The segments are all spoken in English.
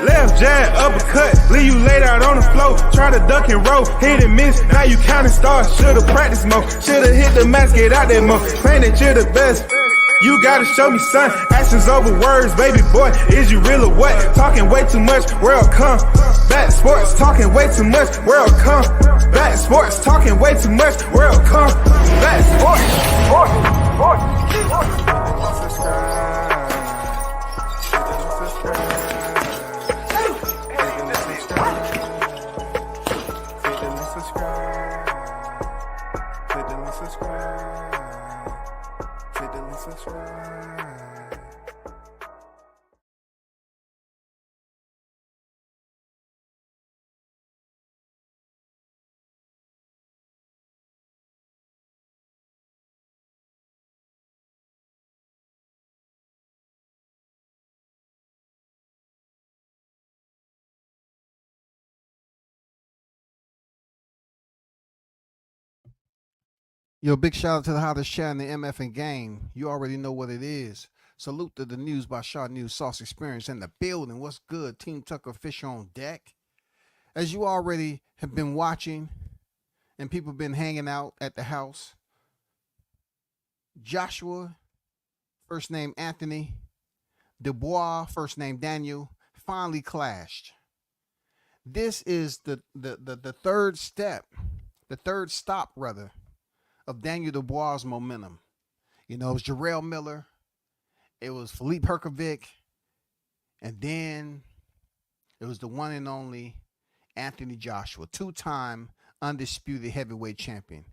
Left jab, uppercut, leave you laid out on the floor. Try to duck and roll, hit and miss, now you counting stars. Should've practiced more, should've hit the mask, get out there more. Claim that you're the best, you gotta show me son. Actions over words, baby boy, is you real or what? Talking way too much, world come. Back sports, talking way too much, world come. Back sports, talking way too much, world come. Back sports, Yo, big shout out to the hottest chat in the MF and game. You already know what it is. Salute to the News by Shaw News Sauce Experience in the building. What's good? Team Tucker Fish on deck. As you already have been watching and people been hanging out at the house, Joshua, first name Anthony, Dubois, first name Daniel, finally clashed. This is the third step, the third stop rather, of Daniel Dubois' momentum. You know, it was Jarrell Miller, it was Philippe Herkovic, and then it was the one and only Anthony Joshua, two-time undisputed heavyweight champion.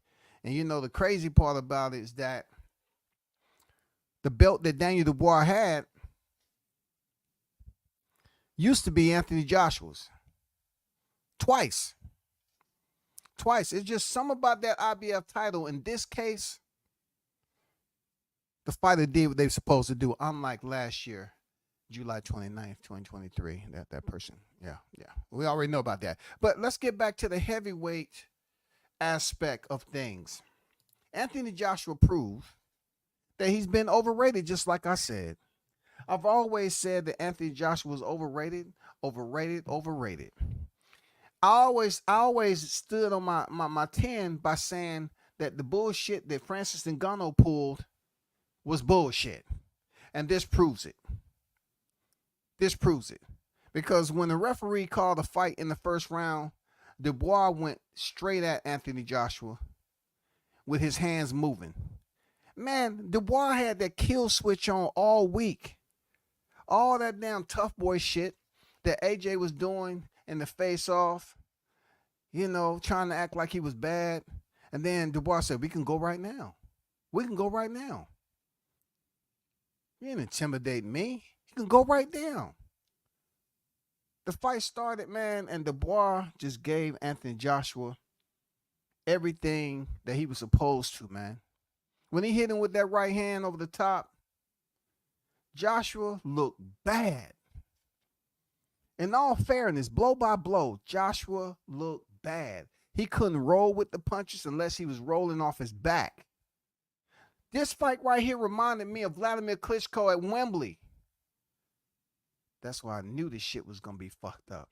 And you know, the crazy part about it is that the belt that Daniel Dubois had used to be Anthony Joshua's. Twice. It's just something about that IBF title. In this case, the fighter did what they were supposed to do, unlike last year, July 29th, 2023. That person. Yeah. We already know about that. But let's get back to the heavyweight aspect of things. Anthony Joshua proved that he's been overrated, just like I said. I've always said that Anthony Joshua was overrated. I always stood on my 10 by saying that the bullshit that Francis Ngannou pulled was bullshit. And this proves it. Because when the referee called the fight in the first round, Dubois went straight at Anthony Joshua with his hands moving. Man, Dubois had that kill switch on all week. All that damn tough boy shit that AJ was doing in the face-off, you know, trying to act like he was bad. And then Dubois said, we can go right now. You ain't intimidating me. You can go right down. The fight started, man, and Dubois just gave Anthony Joshua everything that he was supposed to, man. When he hit him with that right hand over the top, Joshua looked bad. In all fairness, blow by blow, Joshua looked bad. He couldn't roll with the punches unless he was rolling off his back. This fight right here reminded me of Vladimir Klitschko at Wembley. That's why I knew this shit was going to be fucked up.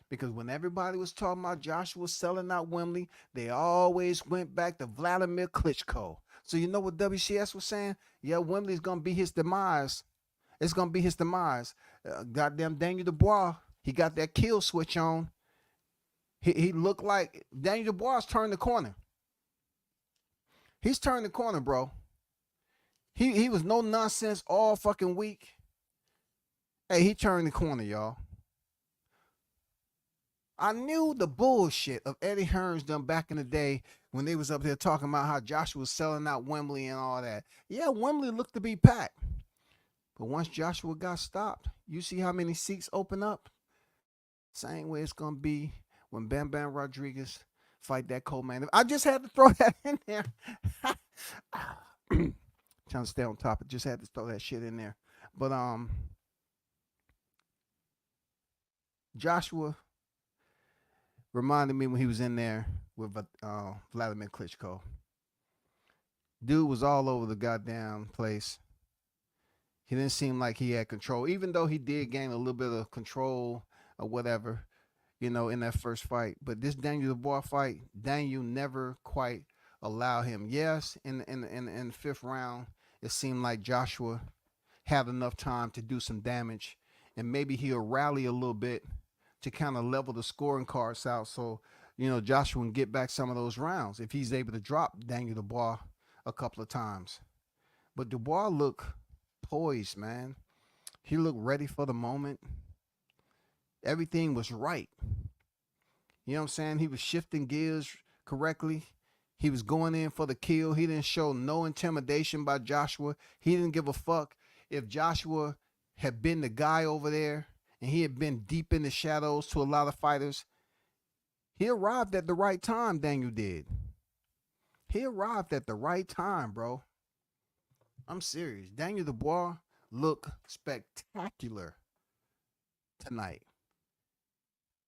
Because when everybody was talking about Joshua selling out Wembley, they always went back to Vladimir Klitschko. So you know what WCS was saying? Yeah, Wembley's going to be his demise. It's going to be his demise. Goddamn Daniel Dubois, he got that kill switch on. He looked like Daniel Dubois turned the corner. He's turned the corner, bro. He was no nonsense all fucking week. Hey, he turned the corner, y'all. I knew the bullshit of Eddie Hearn's done back in the day when they was up there talking about how Joshua was selling out Wembley and all that. Yeah, Wembley looked to be packed. But once Joshua got stopped, you see how many seats open up? Same way it's going to be when Bam Bam Rodriguez fight that co-man. I just had to throw that in there. Trying to stay on top. I just had to throw that shit in there. But Joshua reminded me when he was in there with Vladimir Klitschko. Dude was all over the goddamn place. He didn't seem like he had control, even though he did gain a little bit of control or whatever, in that first fight. But this Daniel Dubois fight, Daniel never quite allowed him. Yes, in the fifth round, it seemed like Joshua had enough time to do some damage, and maybe he'll rally a little bit to kind of level the scoring cards out. So, Joshua can get back some of those rounds if he's able to drop Daniel Dubois a couple of times. But Dubois looked poised, man. He looked ready for the moment. Everything was right. You know what I'm saying? He was shifting gears correctly. He was going in for the kill. He didn't show no intimidation by Joshua. He didn't give a fuck if Joshua had been the guy over there and he had been deep in the shadows to a lot of fighters. He arrived at the right time, Daniel did. He arrived at the right time, bro. I'm serious. Daniel Dubois looked spectacular tonight.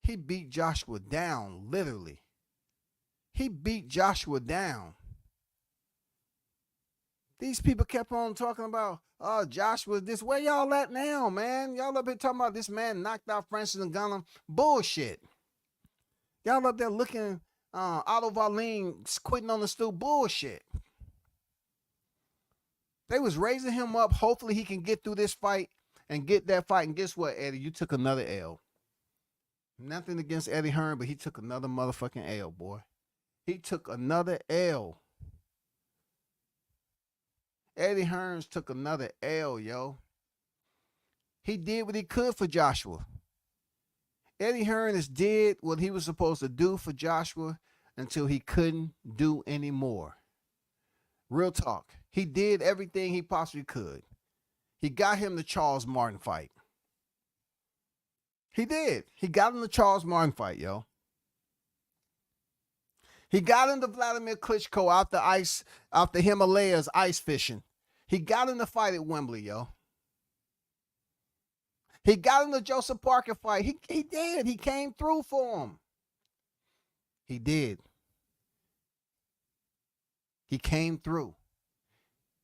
He beat Joshua down, literally. He beat Joshua down. These people kept on talking about, oh, Joshua this. Where y'all at now, man? Y'all up here talking about this man knocked out Francis Ngannou. Bullshit. Y'all up there looking Otto Wallin quitting on the stool. Bullshit. They was raising him up. Hopefully he can get through this fight and get that fight. And guess what, Eddie? You took another L. Nothing against Eddie Hearn, but he took another motherfucking L, boy. He took another L. Eddie Hearns took another L, yo. He did what he could for Joshua. Eddie Hearn did what he was supposed to do for Joshua until he couldn't do anymore. Real talk. He did everything he possibly could. He got him the Charles Martin fight. He did. He got him the Charles Martin fight, yo. He got him the Vladimir Klitschko out the Himalayas ice fishing. He got him the fight at Wembley, yo. He got him the Joseph Parker fight. He did. He came through for him. He did. He came through.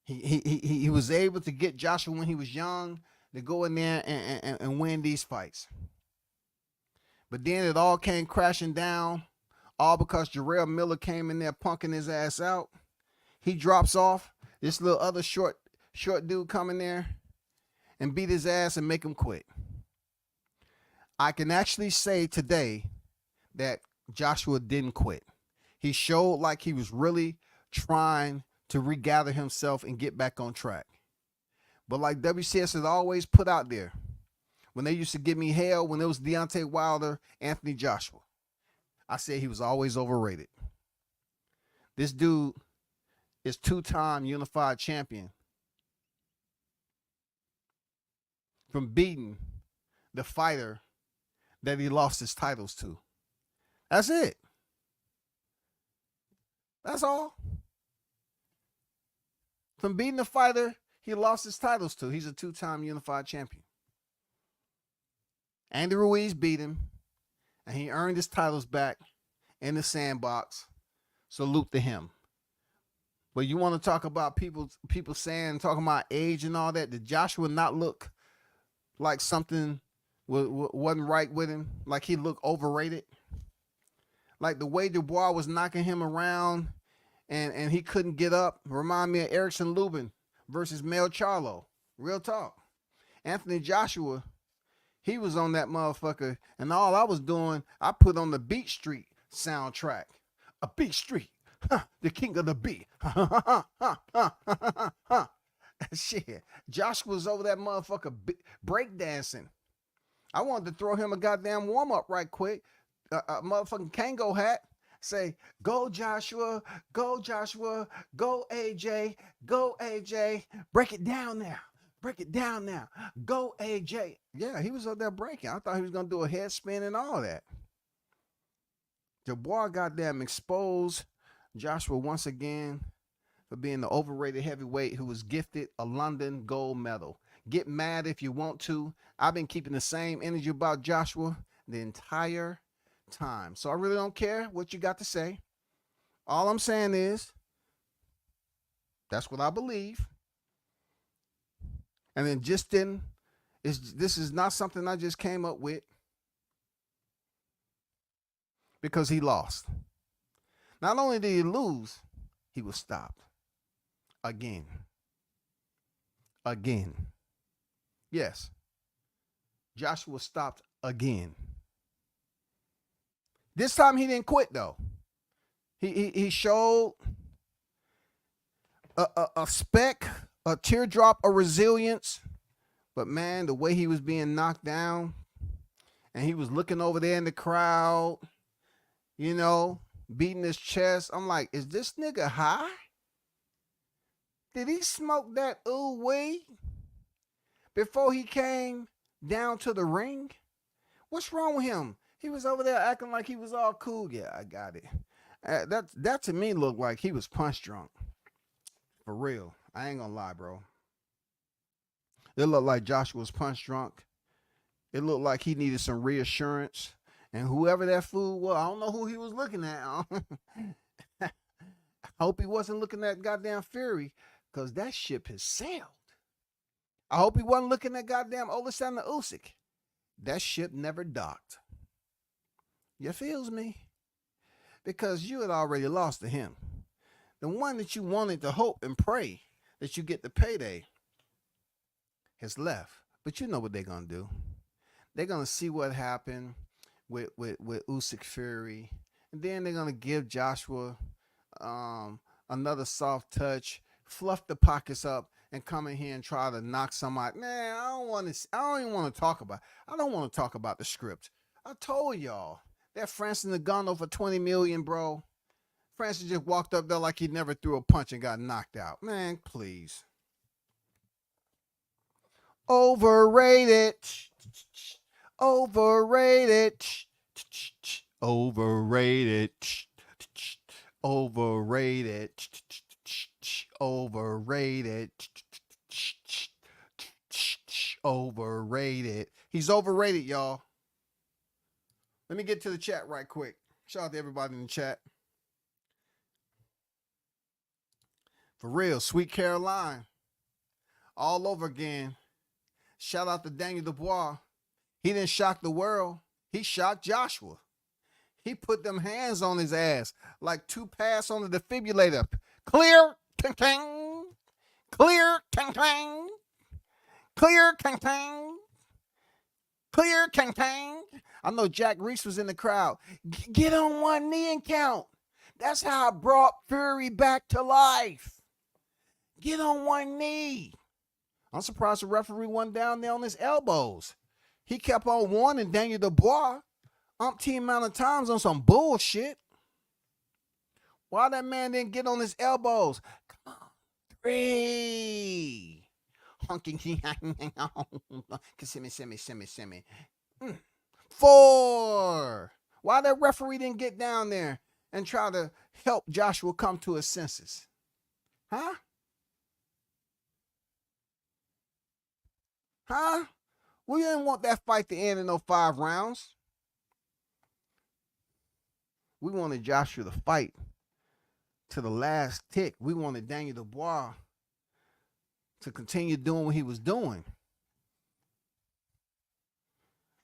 He was able to get Joshua when he was young to go in there and win these fights. But then it all came crashing down, all because Jarrell Miller came in there punking his ass out. He drops off. This little other short dude come in there and beat his ass and make him quit. I can actually say today that Joshua didn't quit. He showed like he was really trying to regather himself and get back on track. But like WCS has always put out there, when they used to give me hell when it was Deontay Wilder, Anthony Joshua, I said he was always overrated. This dude is two-time unified champion from beating the fighter that he lost his titles to. That's it. That's all. From beating the fighter he lost his titles to. He's a two-time unified champion. Andy Ruiz beat him, and he earned his titles back in the sandbox. Salute to him. But you want to talk about people talking about age and all that? Did Joshua not look like something wasn't right with him? Like he looked overrated? Like the way Dubois was knocking him around and he couldn't get up? Remind me of Erickson Lubin versus Mel Charlo. Real talk. Anthony Joshua, he was on that motherfucker, and all I was doing, I put on the Beat Street soundtrack. A Beat Street. The king of the beat. Shit. Josh was over that motherfucker breakdancing. I wanted to throw him a goddamn warm-up right quick. A motherfucking Kango hat. Say, go Joshua, go Joshua, go AJ, go AJ. Break it down now. Break it down now. Go AJ. Yeah, he was up there breaking. I thought he was going to do a head spin and all that. Dubois goddamn exposed Joshua once again for being the overrated heavyweight who was gifted a London gold medal. Get mad if you want to. I've been keeping the same energy about Joshua the entire time. So I really don't care what you got to say. All I'm saying is that's what I believe. And then just then, this is not something I just came up with because he lost. Not only did he lose, he was stopped again. Again. Yes, Joshua stopped again. This time he didn't quit though. He showed a speck, a teardrop of resilience. But man, the way he was being knocked down, and he was looking over there in the crowd, you know, beating his chest. I'm like, is this nigga high? Did he smoke that weed before he came down to the ring? What's wrong with him? He was over there acting like he was all cool. Yeah, I got it. That to me looked like he was punch drunk. For real. I ain't gonna lie, bro. It looked like Joshua was punch drunk. It looked like he needed some reassurance. And whoever that fool was, I don't know who he was looking at. I hope he wasn't looking at goddamn Fury, because that ship has sailed. I hope he wasn't looking at goddamn Oleksandr Usyk. That ship never docked. You feels me? Because you had already lost to him. The one that you wanted to hope and pray that you get the payday has left. But you know what they're going to do. They're going to see what happened with Usyk Fury. And then they're going to give Joshua another soft touch, fluff the pockets up, and come in here and try to knock somebody. Man, I don't even want to talk about. I don't want to talk about the script. I told y'all that Francis Ngannou for $20 million, bro. Francis just walked up there like he never threw a punch and got knocked out. Man, please. Overrated. Overrated. Overrated. Overrated. Overrated. Overrated. He's overrated, y'all. Let me get to the chat right quick. Shout out to everybody in the chat. For real, Sweet Caroline. All over again. Shout out to Daniel Dubois. He didn't shock the world. He shocked Joshua. He put them hands on his ass like two pass on the defibrillator. Clear, ting ting. Clear, ting ting. Clear, ting ting. Clear, ting ting. I know Jack Reese was in the crowd. Get on one knee and count. That's how I brought Fury back to life. Get on one knee. I'm surprised the referee went down there on his elbows. He kept on warning Daniel Dubois umpteen amount of times on some bullshit. Why that man didn't get on his elbows? Come on. 3. Simi. 4. Why that referee didn't get down there and try to help Joshua come to his senses? Huh? Huh? We didn't want that fight to end in no 5 rounds. We wanted Joshua to fight to the last tick. We wanted Daniel Dubois to continue doing what he was doing.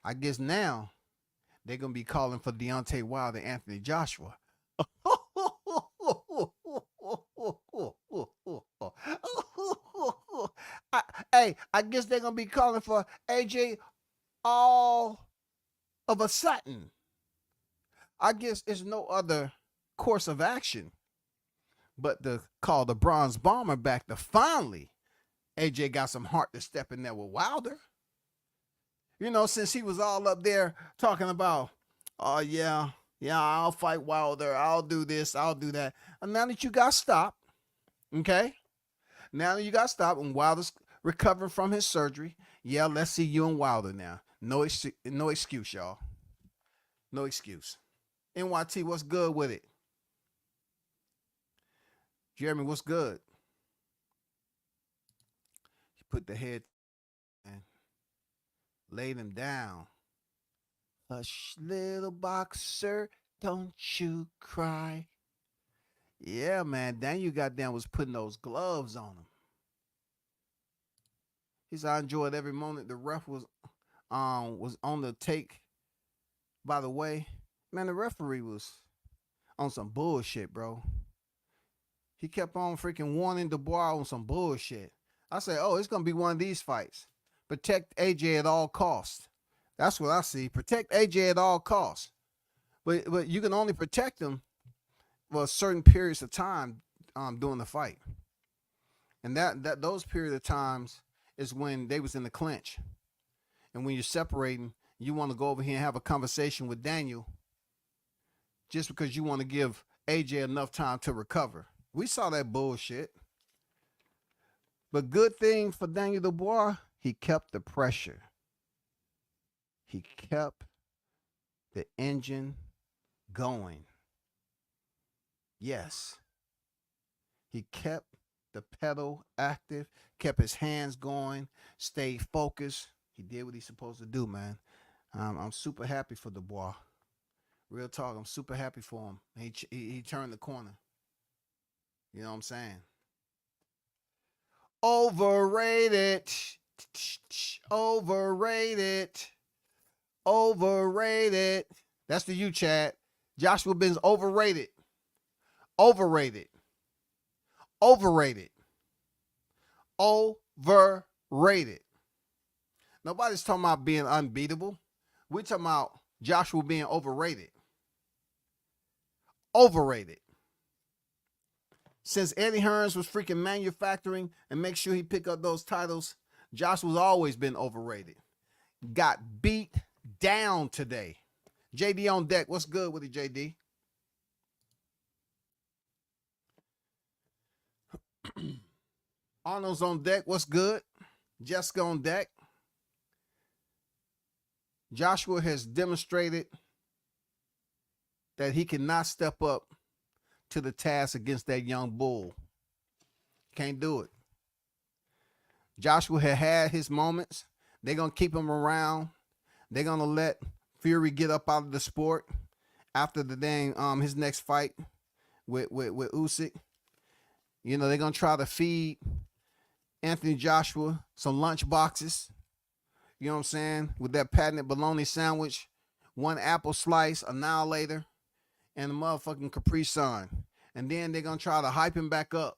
I guess now they're going to be calling for Deontay Wilder and Anthony Joshua. I guess they're going to be calling for AJ all of a sudden. I guess there's no other course of action but to call the Bronze Bomber back to finally AJ got some heart to step in there with Wilder. You know, since he was all up there talking about, oh, yeah, I'll fight Wilder. I'll do this. I'll do that. And now that you got stopped, okay? Now that you got stopped and Wilder's recovering from his surgery, yeah, let's see you and Wilder now. No excuse, y'all. No excuse. NYT, what's good with it? Jeremy, what's good? He put the head and laid him down. Hush, little boxer, don't you cry. Yeah, man. Daniel goddamn was putting those gloves on him. He said, I enjoyed every moment the ref was on the take. By the way, man, the referee was on some bullshit, bro. He kept on freaking warning Dubois on some bullshit. I said, oh, it's going to be one of these fights. Protect AJ at all costs. That's what I see. Protect AJ at all costs. But you can only protect him for certain periods of time during the fight. And that those period of times is when they was in the clinch. And when you're separating, you want to go over here and have a conversation with Daniel just because you want to give AJ enough time to recover. We saw that bullshit. But good thing for Daniel Dubois, he kept the pressure. He kept the engine going. Yes. He kept the pedal active, kept his hands going, stayed focused. He did what he's supposed to do, man. I'm super happy for Dubois. Real talk, I'm super happy for him. He turned the corner. You know what I'm saying? Overrated. Overrated. Overrated. That's for you, Chad. Joshua Ben's overrated. Overrated. Overrated. Overrated. Nobody's talking about being unbeatable. We're talking about Joshua being overrated. Overrated. Since Eddie Hearns was freaking manufacturing and make sure he pick up those titles, Joshua's always been overrated. Got beat down today. JD on deck. What's good with it, JD? Arnold's on deck. What's good? Jessica on deck. Joshua has demonstrated that he cannot step up to the task against that young bull. Can't do it. Joshua had his moments. They're going to keep him around. They're going to let Fury get up out of the sport after the dang his next fight with Usyk. You know, they're going to try to feed Anthony Joshua some lunch boxes. You know what I'm saying? With that patented bologna sandwich, one apple slice, Annihilator, and a motherfucking Capri Sun. And then they're going to try to hype him back up.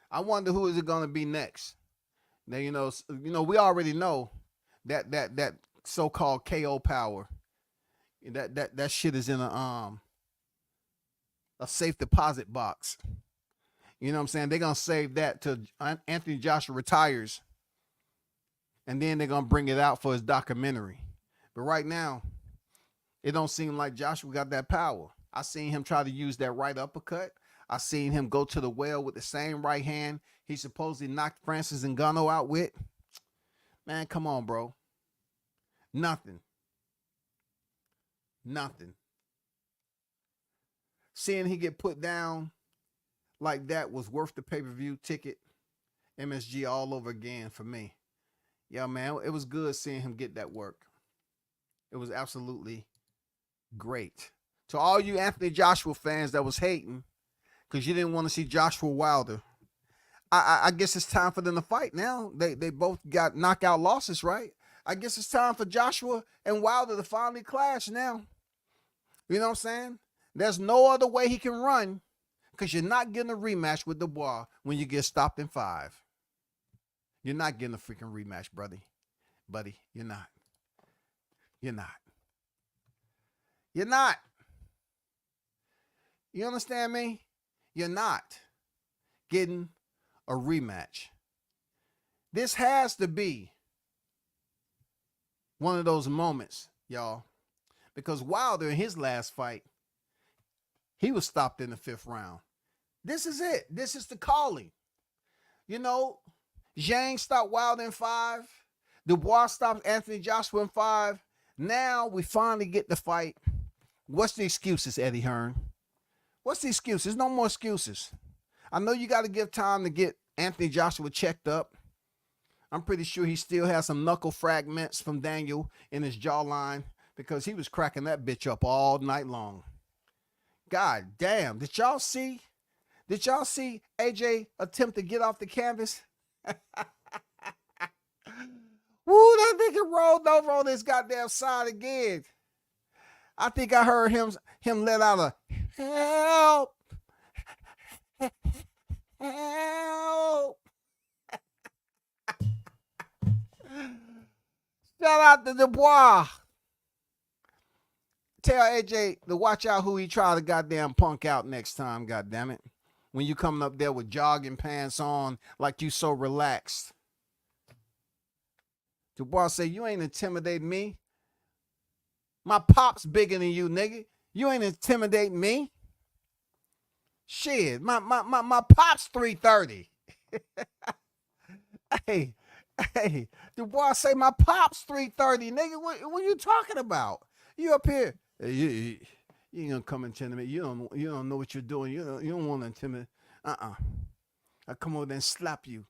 I wonder who is it going to be next. Now, you know, we already know that so-called KO power. That shit is in a safe deposit box. You know what I'm saying? They're going to save that till Anthony Joshua retires. And then they're going to bring it out for his documentary. But right now, it don't seem like Joshua got that power. I seen him try to use that right uppercut. I seen him go to the well with the same right hand he supposedly knocked Francis Ngannou out with. Man, come on, bro. Nothing. Nothing. Seeing he get put down like that was worth the pay-per-view ticket. MSG all over again for me. Yeah, man, it was good seeing him get that work. It was absolutely great. To all you Anthony Joshua fans that was hating because you didn't want to see Joshua Wilder, I guess it's time for them to fight now. They both got knockout losses, right? I guess it's time for Joshua and Wilder to finally clash now. You know what I'm saying? There's no other way he can run because you're not getting a rematch with Dubois when you get stopped in 5. You're not getting a freaking rematch, buddy. You're not. You're not. You're not. You understand me? You're not getting a rematch. This has to be one of those moments, y'all, because Wilder in his last fight, he was stopped in the 5th round. This is it. This is the calling. You know, Zhang stopped Wilder in 5. Dubois stopped Anthony Joshua in 5. Now we finally get the fight. What's the excuses, Eddie Hearn? What's the excuses? No more excuses. I know you got to give time to get Anthony Joshua checked up. I'm pretty sure he still has some knuckle fragments from Daniel in his jawline because he was cracking that bitch up all night long. God damn. Did y'all see AJ attempt to get off the canvas? Woo, that nigga rolled over on his goddamn side again. I think I heard him let out a help. Help. Shout out to Dubois. Tell AJ to watch out who he try to goddamn punk out next time, goddammit. When you coming up there with jogging pants on like you so relaxed. Dubois say, you ain't intimidating me. My pop's bigger than you, nigga. You ain't intimidating me. Shit, my pop's 330. Hey, Dubois say my pop's 330, nigga. What you talking about? You up here? Hey, you ain't gonna come intimidate. You don't know what you're doing. You don't want to intimidate. I come over there and slap you.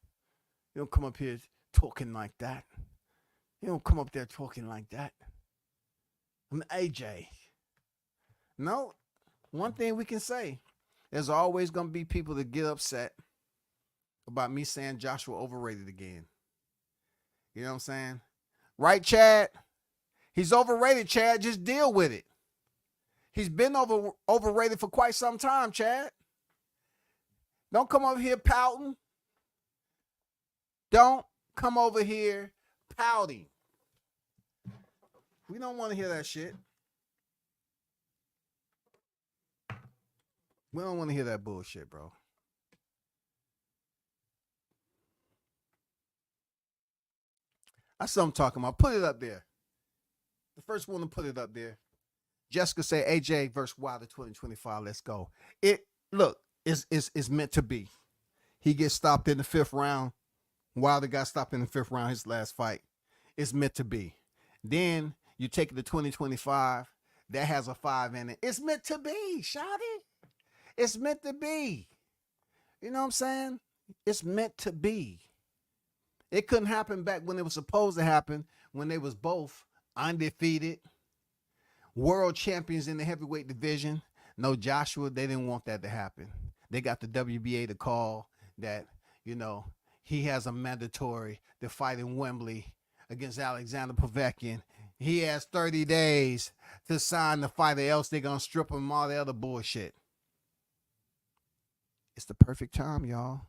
You don't come up here talking like that. You don't come up there talking like that. I'm AJ. No, one thing we can say, there's always gonna be people that get upset about me saying Joshua overrated again. You know what I'm saying? Right, Chad? He's overrated, Chad. Just deal with it. He's been overrated for quite some time, Chad. Don't come over here pouting. Don't come over here pouting. We don't want to hear that shit. We don't want to hear that bullshit, bro. That's what I'm talking about. Put it up there. The first one to put it up there. Jessica said, AJ versus Wilder 2025. Let's go. It's meant to be. He gets stopped in the 5th round. Wilder got stopped in the 5th round, his last fight. It's meant to be. Then you take it to 2025. That has a 5 in it. It's meant to be, shawty. It's meant to be. You know what I'm saying? It's meant to be. It couldn't happen back when it was supposed to happen, when they was both undefeated, world champions in the heavyweight division. No, Joshua, they didn't want that to happen. They got the WBA to call that, he has a mandatory to fight in Wembley against Alexander Povetkin. He has 30 days to sign the fight, or else they're going to strip him all the other bullshit. It's the perfect time, y'all.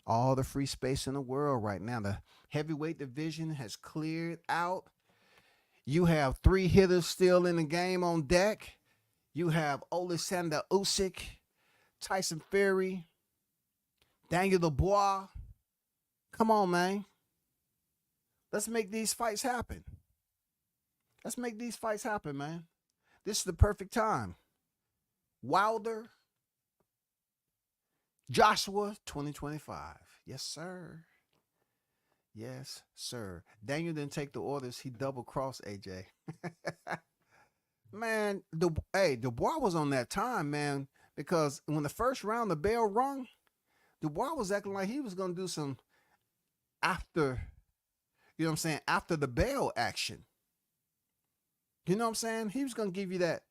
All the free space in the world right now. The heavyweight division has cleared out. You have 3 hitters still in the game on deck. You have Alexander Usyk, Tyson Fury, Daniel Dubois. Come on, man. Let's make these fights happen. Let's make these fights happen, man. This is the perfect time. Wilder, Joshua 2025. Yes, sir. Yes, sir. Daniel didn't take the orders. He double-crossed AJ. Man, Dubois was on that time, man, because when the first round the bell rung, Dubois was acting like he was going to do some after, after the bell action. You know what I'm saying? He was going to give you that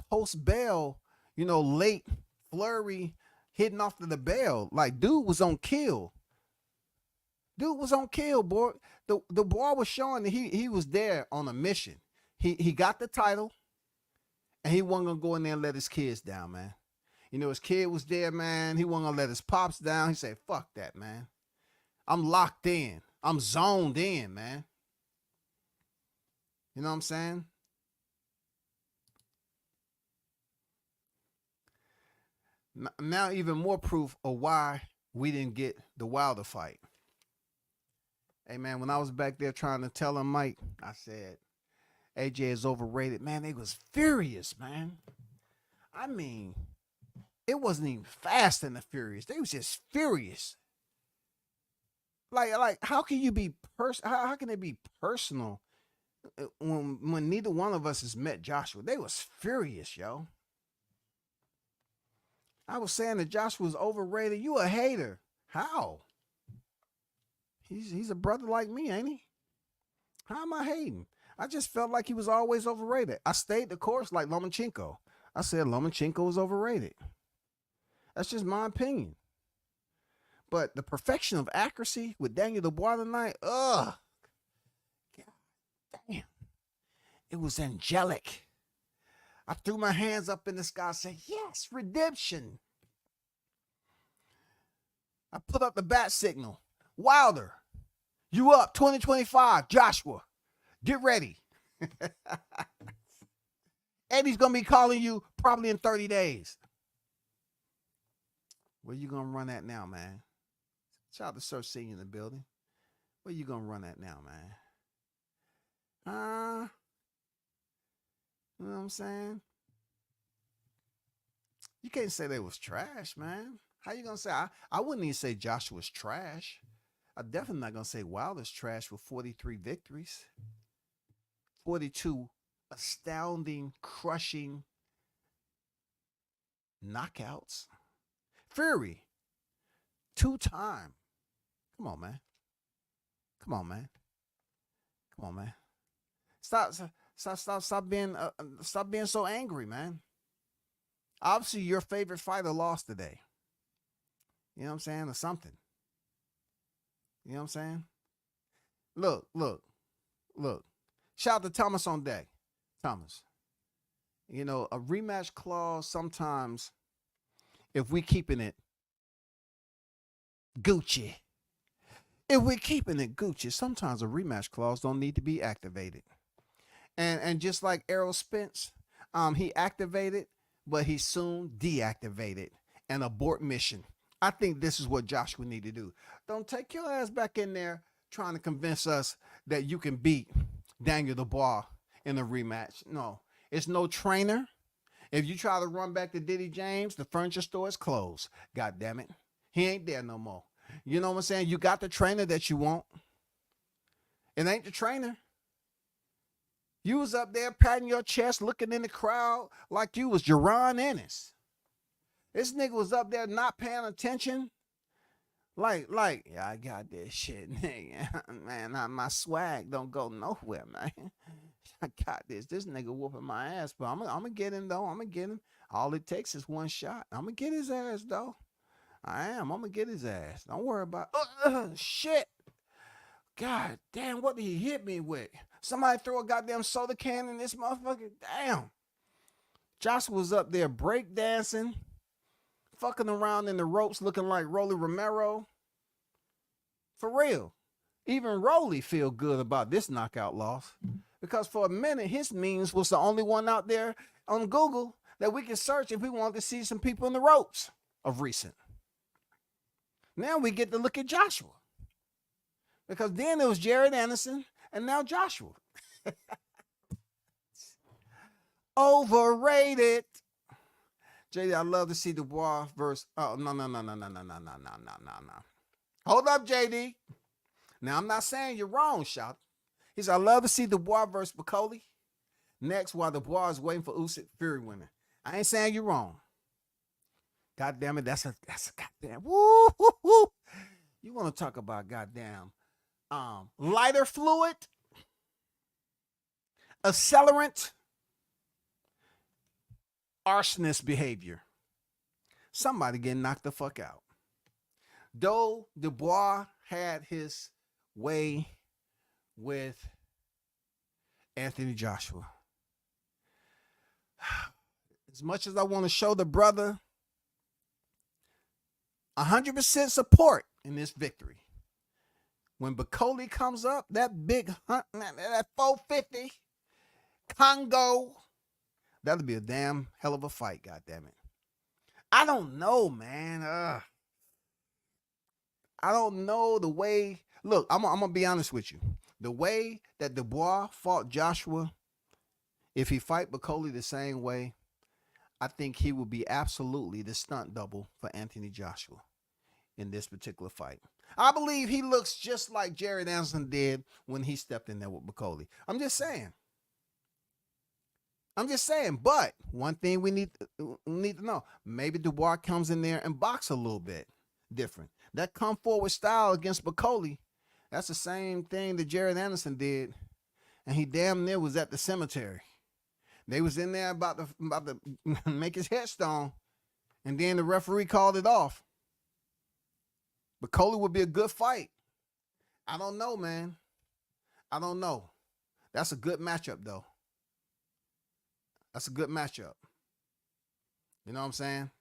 post-bell, late flurry hitting off to the bell. Like, dude was on kill. Dude was on kill, boy. The boy was showing that he was there on a mission. He got the title, and he wasn't going to go in there and let his kids down, man. His kid was there, man. He wasn't going to let his pops down. He said, fuck that, man. I'm locked in. I'm zoned in, man. You know what I'm saying? Now even more proof of why we didn't get the Wilder fight. Hey, man, when I was back there trying to tell him, Mike, I said, AJ is overrated. Man, they was furious, man. I mean, it wasn't even Fast and the Furious. They was just furious. Like, how can you be how can it be personal when neither one of us has met Joshua? They was furious, yo. I was saying that Joshua was overrated. You a hater. How? He's a brother like me, ain't he? How am I hating? I just felt like he was always overrated. I stayed the course like Lomachenko. I said Lomachenko was overrated. That's just my opinion. But the perfection of accuracy with Daniel Dubois tonight, ugh. God damn. It was angelic. I threw my hands up in the sky and said, yes, redemption. I put up the bat signal. Wilder, you up 2025. Joshua, get ready. Eddie's going to be calling you probably in 30 days. Where you going to run at now, man? Shout out to Sir Senior in the building. Where you going to run at now, man? You know what I'm saying? You can't say they was trash, man. How you going to say? I wouldn't even say Joshua's trash. I'm definitely not going to say Wilder's trash with 43 victories. 42 astounding, crushing knockouts. Fury, 2-time. Come on, man. Come on, man. Come on, man. Stop being so angry, man. Obviously, your favorite fighter lost today. You know what I'm saying? Or something. You know what I'm saying? Look. Shout out to Thomas on deck. Thomas. You know, a rematch clause sometimes, if we keeping it Gucci. If we're keeping it Gucci, sometimes a rematch clause don't need to be activated. And just like Errol Spence, he activated, but he soon deactivated and abort mission. I think this is what Joshua need to do. Don't take your ass back in there trying to convince us that you can beat Daniel Dubois in a rematch. No, it's no trainer. If you try to run back to Diddy James, the furniture store is closed. God damn it. He ain't there no more. You know what I'm saying? You got the trainer that you want. It ain't the trainer. You was up there patting your chest, looking in the crowd like you was Jerron Ennis. This nigga was up there not paying attention. Like, yeah, I got this shit, nigga. Man, my swag don't go nowhere, man. I got this. This nigga whooping my ass, but I'm gonna get him, though. I'm gonna get him. All it takes is one shot. I'm gonna get his ass, though. I'm gonna get his ass. Don't worry about shit. God damn, what did he hit me with? Somebody throw a goddamn soda can in this motherfucker. Damn. Joshua was up there breakdancing, fucking around in the ropes looking like Rolly Romero. For real. Even Rolly feel good about this knockout loss. Because for a minute, his memes was the only one out there on Google that we could search if we wanted to see some people in the ropes of recent. Now we get to look at Joshua. Because then it was Jared Anderson and now Joshua. Overrated. JD, I love to see Dubois versus. Oh, no. Hold up, JD. Now, I'm not saying you're wrong, Shout. He said, I love to see Dubois versus Bacoli. Next, while Dubois is waiting for Usyk Fury winner. I ain't saying you're wrong. God damn it, that's a goddamn woo. You want to talk about goddamn lighter fluid, accelerant, arsonist behavior. Somebody getting knocked the fuck out. Though Dubois had his way with Anthony Joshua. As much as I want to show the brother 100% support in this victory, when Bacoli comes up, that big hunt, that 450 Congo, that'll be a damn hell of a fight, goddammit. I don't know, man. I don't know the way. Look, I'm going to be honest with you. The way that Dubois fought Joshua, if he fight Bacoli the same way, I think he will be absolutely the stunt double for Anthony Joshua in this particular fight. I believe he looks just like Jared Anderson did when he stepped in there with Bacoli. I'm just saying. But one thing we need to know, maybe Dubois comes in there and box a little bit different. That come forward style against Bacoli, that's the same thing that Jared Anderson did and he damn near was at the cemetery. They was in there about to make his headstone, and then the referee called it off. But Coley would be a good fight. I don't know, man. I don't know. That's a good matchup, though. That's a good matchup. You know what I'm saying?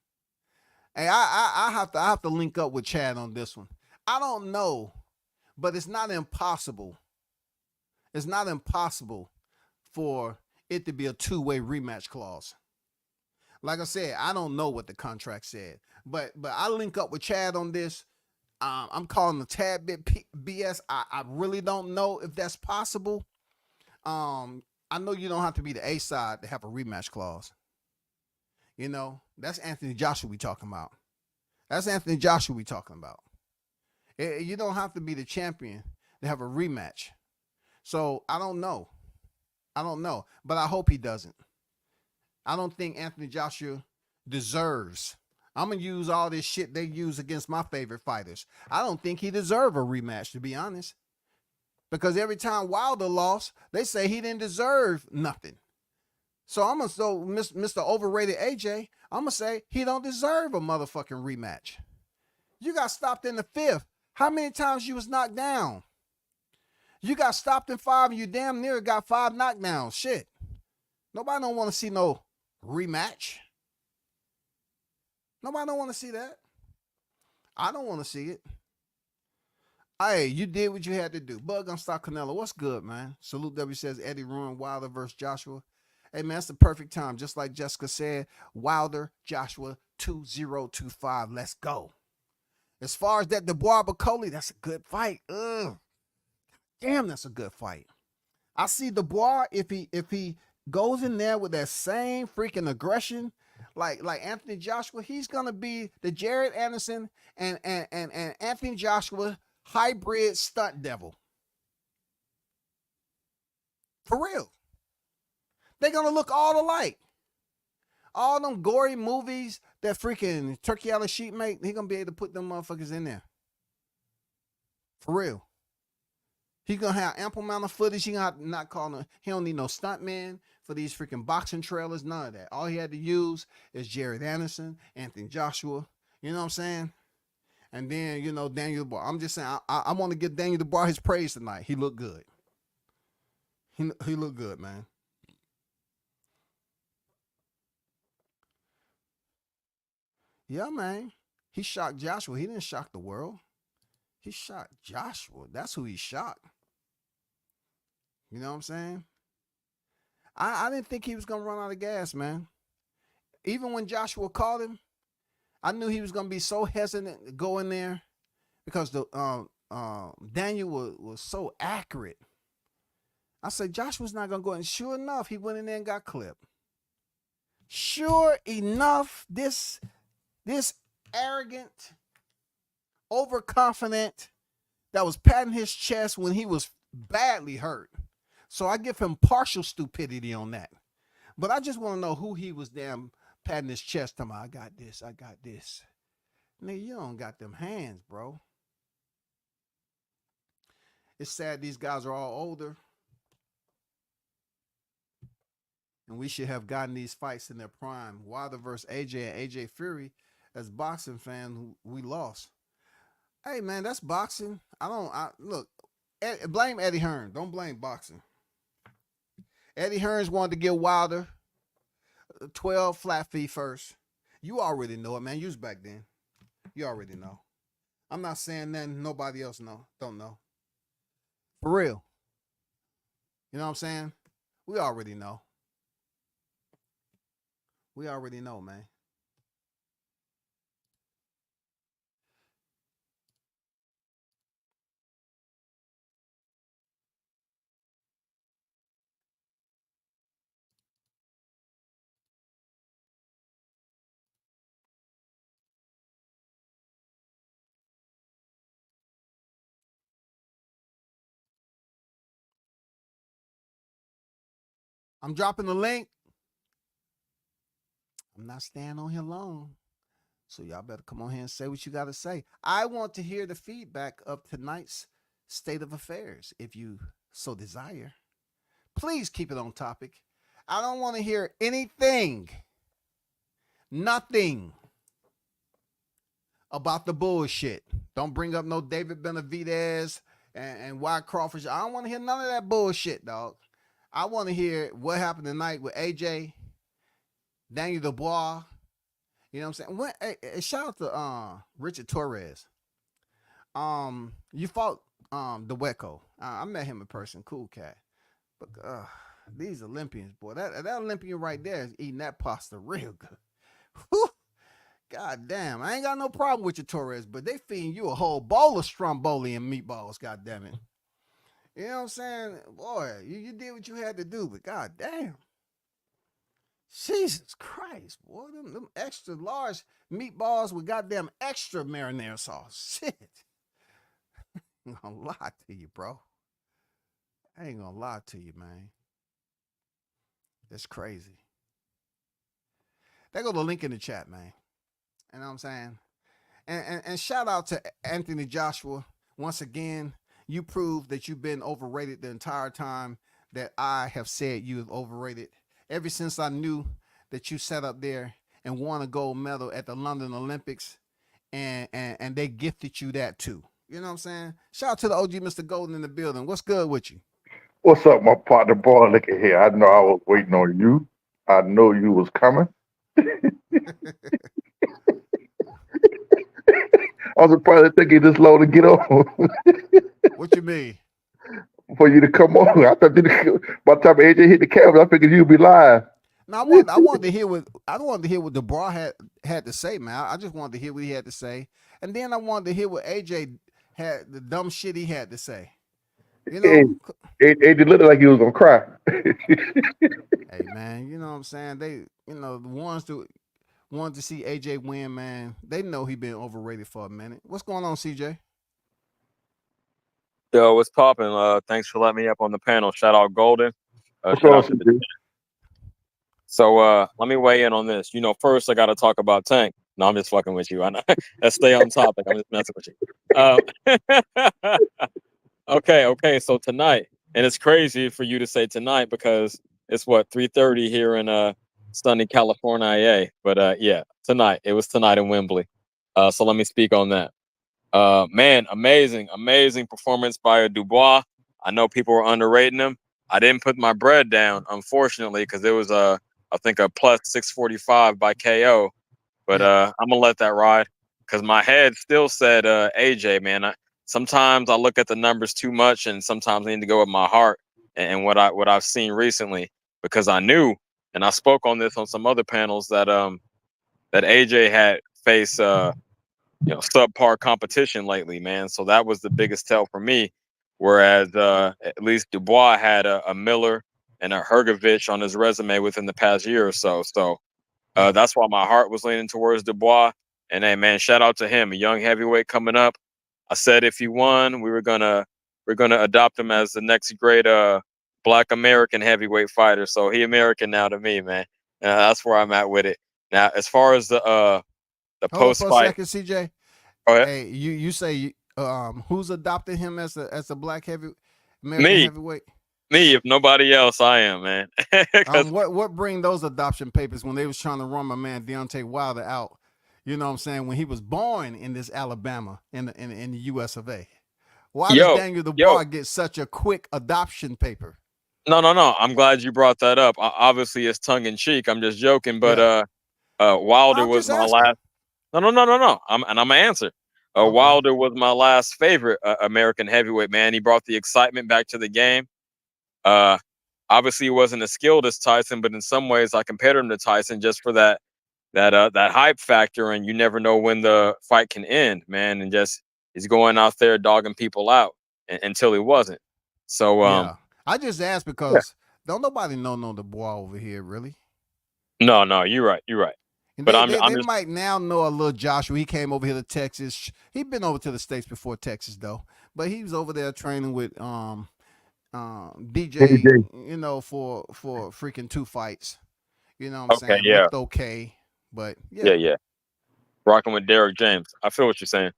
Hey, I have to link up with Chad on this one. I don't know, but it's not impossible. It's not impossible for it to be a two-way rematch clause. Like I said, I don't know what the contract said, but I link up with Chad on this. I'm calling a tad bit BS. I really don't know if that's possible. I know you don't have to be the A side to have a rematch clause. You know, that's Anthony Joshua we talking about. That's Anthony Joshua we talking about. You don't have to be the champion to have a rematch. So I don't know. But I hope he doesn't. I don't think Anthony Joshua deserves. I'm going to use all this shit they use against my favorite fighters. I don't think he deserves a rematch, to be honest. Because every time Wilder lost, they say he didn't deserve nothing. So I'm going to, Mr. Overrated AJ, I'm going to say he don't deserve a motherfucking rematch. You got stopped in the 5th. How many times you was knocked down? You got stopped in 5 and you damn near got 5 knockdowns. Shit. Nobody don't want to see no rematch. Nobody don't want to see that. I don't want to see it. Hey, you did what you had to do. Bug on Stock Canelo. What's good, man? Salute W says Eddie ruined Wilder versus Joshua. Hey, man, it's the perfect time. Just like Jessica said, Wilder, Joshua, 2025. Let's go. As far as that Dubois Coley, that's a good fight. Ugh. Damn, that's a good fight. I see Dubois, if he goes in there with that same freaking aggression, like Anthony Joshua, he's gonna be the Jared Anderson and Anthony Joshua hybrid stunt devil. For real. They're gonna look all alike. All them gory movies that freaking Turkey Island Sheep make, he gonna be able to put them motherfuckers in there. For real. He's gonna have ample amount of footage. He don't need no stuntman for these freaking boxing trailers. None of that. All he had to use is Jared Anderson, Anthony Joshua. You know what I'm saying? And then, you know, Daniel Dubois. I'm just saying, I want to give Daniel Dubois his praise tonight. He looked good. He looked good, man. Yeah, man. He shocked Joshua. He didn't shock the world. He shocked Joshua. That's who he shocked. You know what I'm saying? I didn't think he was going to run out of gas, man. Even when Joshua called him, I knew he was going to be so hesitant to go in there because the Daniel was so accurate. I said, Joshua's not going to go in. Sure enough, he went in there and got clipped. Sure enough, this arrogant, overconfident that was patting his chest when he was badly hurt. So I give him partial stupidity on that. But I just want to know who he was damn patting his chest. Talking about, I got this. Nigga, you don't got them hands, bro. It's sad these guys are all older. And we should have gotten these fights in their prime. Wilder versus AJ and AJ Fury, as boxing fan, we lost. Hey, man, that's boxing. Look, blame Eddie Hearn. Don't blame boxing. Eddie Hearns wanted to give Wilder 12 flat fee first. You already know it, man. You was back then. You already know. I'm not saying nothing nobody else don't know. For real. You know what I'm saying? We already know. We already know, man. I'm dropping the link. I'm not staying on here long. So y'all better come on here and say what you got to say. I want to hear the feedback of tonight's state of affairs, if you so desire. Please keep it on topic. I don't want to hear anything, nothing about the bullshit. Don't bring up no David Benavidez and Wyatt Crawford. I don't want to hear none of that bullshit, dog. I want to hear what happened tonight with AJ, Daniel Dubois. You know what I'm saying? Shout out to Richard Torres. You fought the Wecco. I met him in person. Cool cat. But these Olympians, boy, that Olympian right there is eating that pasta real good. Whew. God damn, I ain't got no problem with your Torres, but they feeding you a whole bowl of stromboli and meatballs. God damn it. You know what I'm saying? Boy, you did what you had to do, but god damn. Jesus Christ, boy, them extra large meatballs with goddamn extra marinara sauce. Shit. I ain't gonna lie to you, bro. I ain't gonna lie to you, man. It's crazy. There go the link in the chat, man. You know what I'm saying? And shout out to Anthony Joshua. Once again, you proved that you've been overrated the entire time that I have said you have overrated. Ever since I knew that you sat up there and won a gold medal at the London Olympics, and they gifted you that too. You know what I'm saying? Shout out to the OG Mr. Golden in the building. What's good with you? What's up, my partner? Boy, look at here. I know I was waiting on you. I know you was coming. I was surprised it took you this long to get on What you mean? for you to come on. I thought by the time AJ hit the camera, I figured you'd be live. No, I wanted to hear what Dubois had to say, man. I just wanted to hear what he had to say, and then I wanted to hear what AJ had, the dumb shit he had to say. You Hey, know, AJ looked like he was gonna cry. hey man, you know what I'm saying? The ones that wanted to see AJ win, man, they know he been overrated for a minute. What's going on, CJ? Yo, what's popping? Thanks for letting me up on the panel. Shout out Golden. What's Shout wrong, out to the. CJ? So let me weigh in on this. First I got to talk about Tank. No, I'm just fucking with you. I know. Let's stay on topic. I'm just messing with you. Okay. So tonight, and it's crazy for you to say tonight because it's what 3:30 here in sunny California. But yeah, tonight it was tonight in Wembley. So let me speak on that. Man, amazing performance by Dubois. I know people were underrating him. I didn't put my bread down, unfortunately, because it was I think a plus 645 by KO. But Yeah. I'm gonna let that ride because my head still said AJ. Man, sometimes I look at the numbers too much, and sometimes I need to go with my heart and what I've seen recently because I knew, and I spoke on this on some other panels that AJ had faced subpar competition lately, man. So that was the biggest tell for me. Whereas at least Dubois had a Miller and a Hergovich on his resume within the past year or so. So Yeah. that's why my heart was leaning towards Dubois. And hey, man, shout out to him, a young heavyweight coming up. I said if he won, we're gonna adopt him as the next great Black American heavyweight fighter. So he American now to me, man. That's where I'm at with it. Now, as far as the Hold up post for a fight, second, CJ. go ahead. Hey, you say who's adopted him as a black American Me, heavyweight? me. If nobody else, I am, man. Because What bring those adoption papers when they was trying to run my man Deontay Wilder out? You know what I'm saying? When he was born in this Alabama in the US of A. Why does yo, Daniel yo, Dubois get such a quick adoption paper? no. I'm glad you brought that up. Obviously, it's tongue in cheek. I'm just joking, but Yeah. Wilder I'm was just my asking. last. No. I'm gonna answer. Okay. Wilder was my last favorite American heavyweight man. He brought the excitement back to the game. Uh, Obviously, he wasn't as skilled as Tyson, but in some ways, I compared him to Tyson just for that hype factor, and you never know when the fight can end, man. And just he's going out there dogging people out until he wasn't. So Yeah. I just asked yeah. because don't nobody know no Dubois over here, really. No, you're right. And But they, I'm they I'm they just might now know a little Joshua. He came over here to Texas. He'd been over to the States before Texas though. But he was over there training with DJ, AJ. for freaking 2 fights. You know what I'm okay. saying? Yeah, Looked okay. But yeah, yeah. yeah. Rocking with Derek James. I feel what you're saying.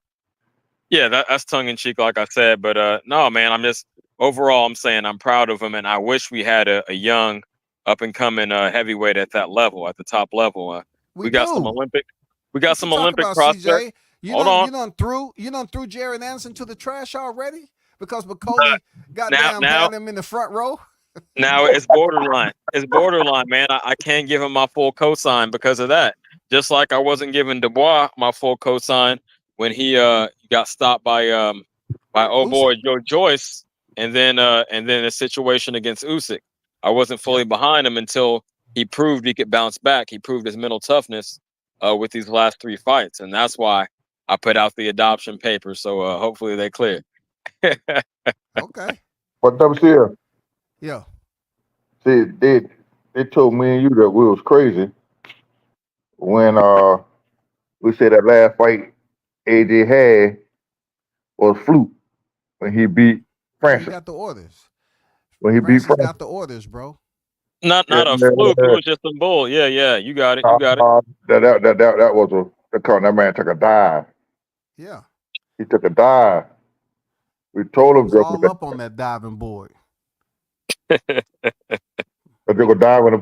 Yeah, that's tongue in cheek, like I said. But no, man, I'm just overall, I'm saying I'm proud of him, and I wish we had a young, up and coming heavyweight at that level, at the top level. We We got some do. Olympic, What you talking about, prospects. CJ? Hold on. You done threw Jared Anderson to the trash already because McCauley Now, goddamn now, had him in the front row. now it's borderline. It's borderline, man. I can't give him my full cosign because of that. Just like I wasn't giving Dubois my full cosign when he got stopped by old Usyk. boy Joe Joyce, and then a situation against Usyk. I wasn't fully Yep. behind him until he proved he could bounce back. He proved his mental toughness with these last 3 fights, and that's why I put out the adoption papers. So hopefully they clear. Okay. But WCF, Yeah. see, they told me and you that we was crazy when we said that last fight AJ had was fluke when he beat Yeah, he Francis. got the orders. When he beat Francis Francis. got the orders, bro. Not a fluke. It was just some bull. Yeah, yeah. You got it. You got it. That was that man took a dive. Yeah. He took a dive. We He told him was that all up on that diving board. they go dive in a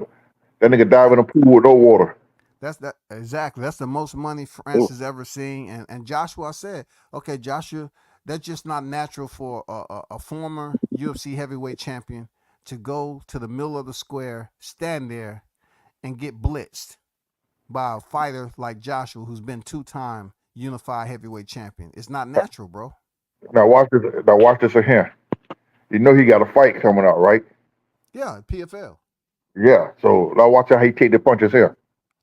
that nigga dive in a pool with no water. That's that exactly. That's the most money Francis ever seen. And Joshua said, okay, Joshua, that's just not natural for a former UFC heavyweight champion to go to the middle of the square, stand there, and get blitzed by a fighter like Joshua, who's been 2-time unified heavyweight champion. It's not natural, bro. Now watch this. Now watch this here. You know he got a fight coming up, right? Yeah, PFL. Yeah. So now watch how he take the punches here.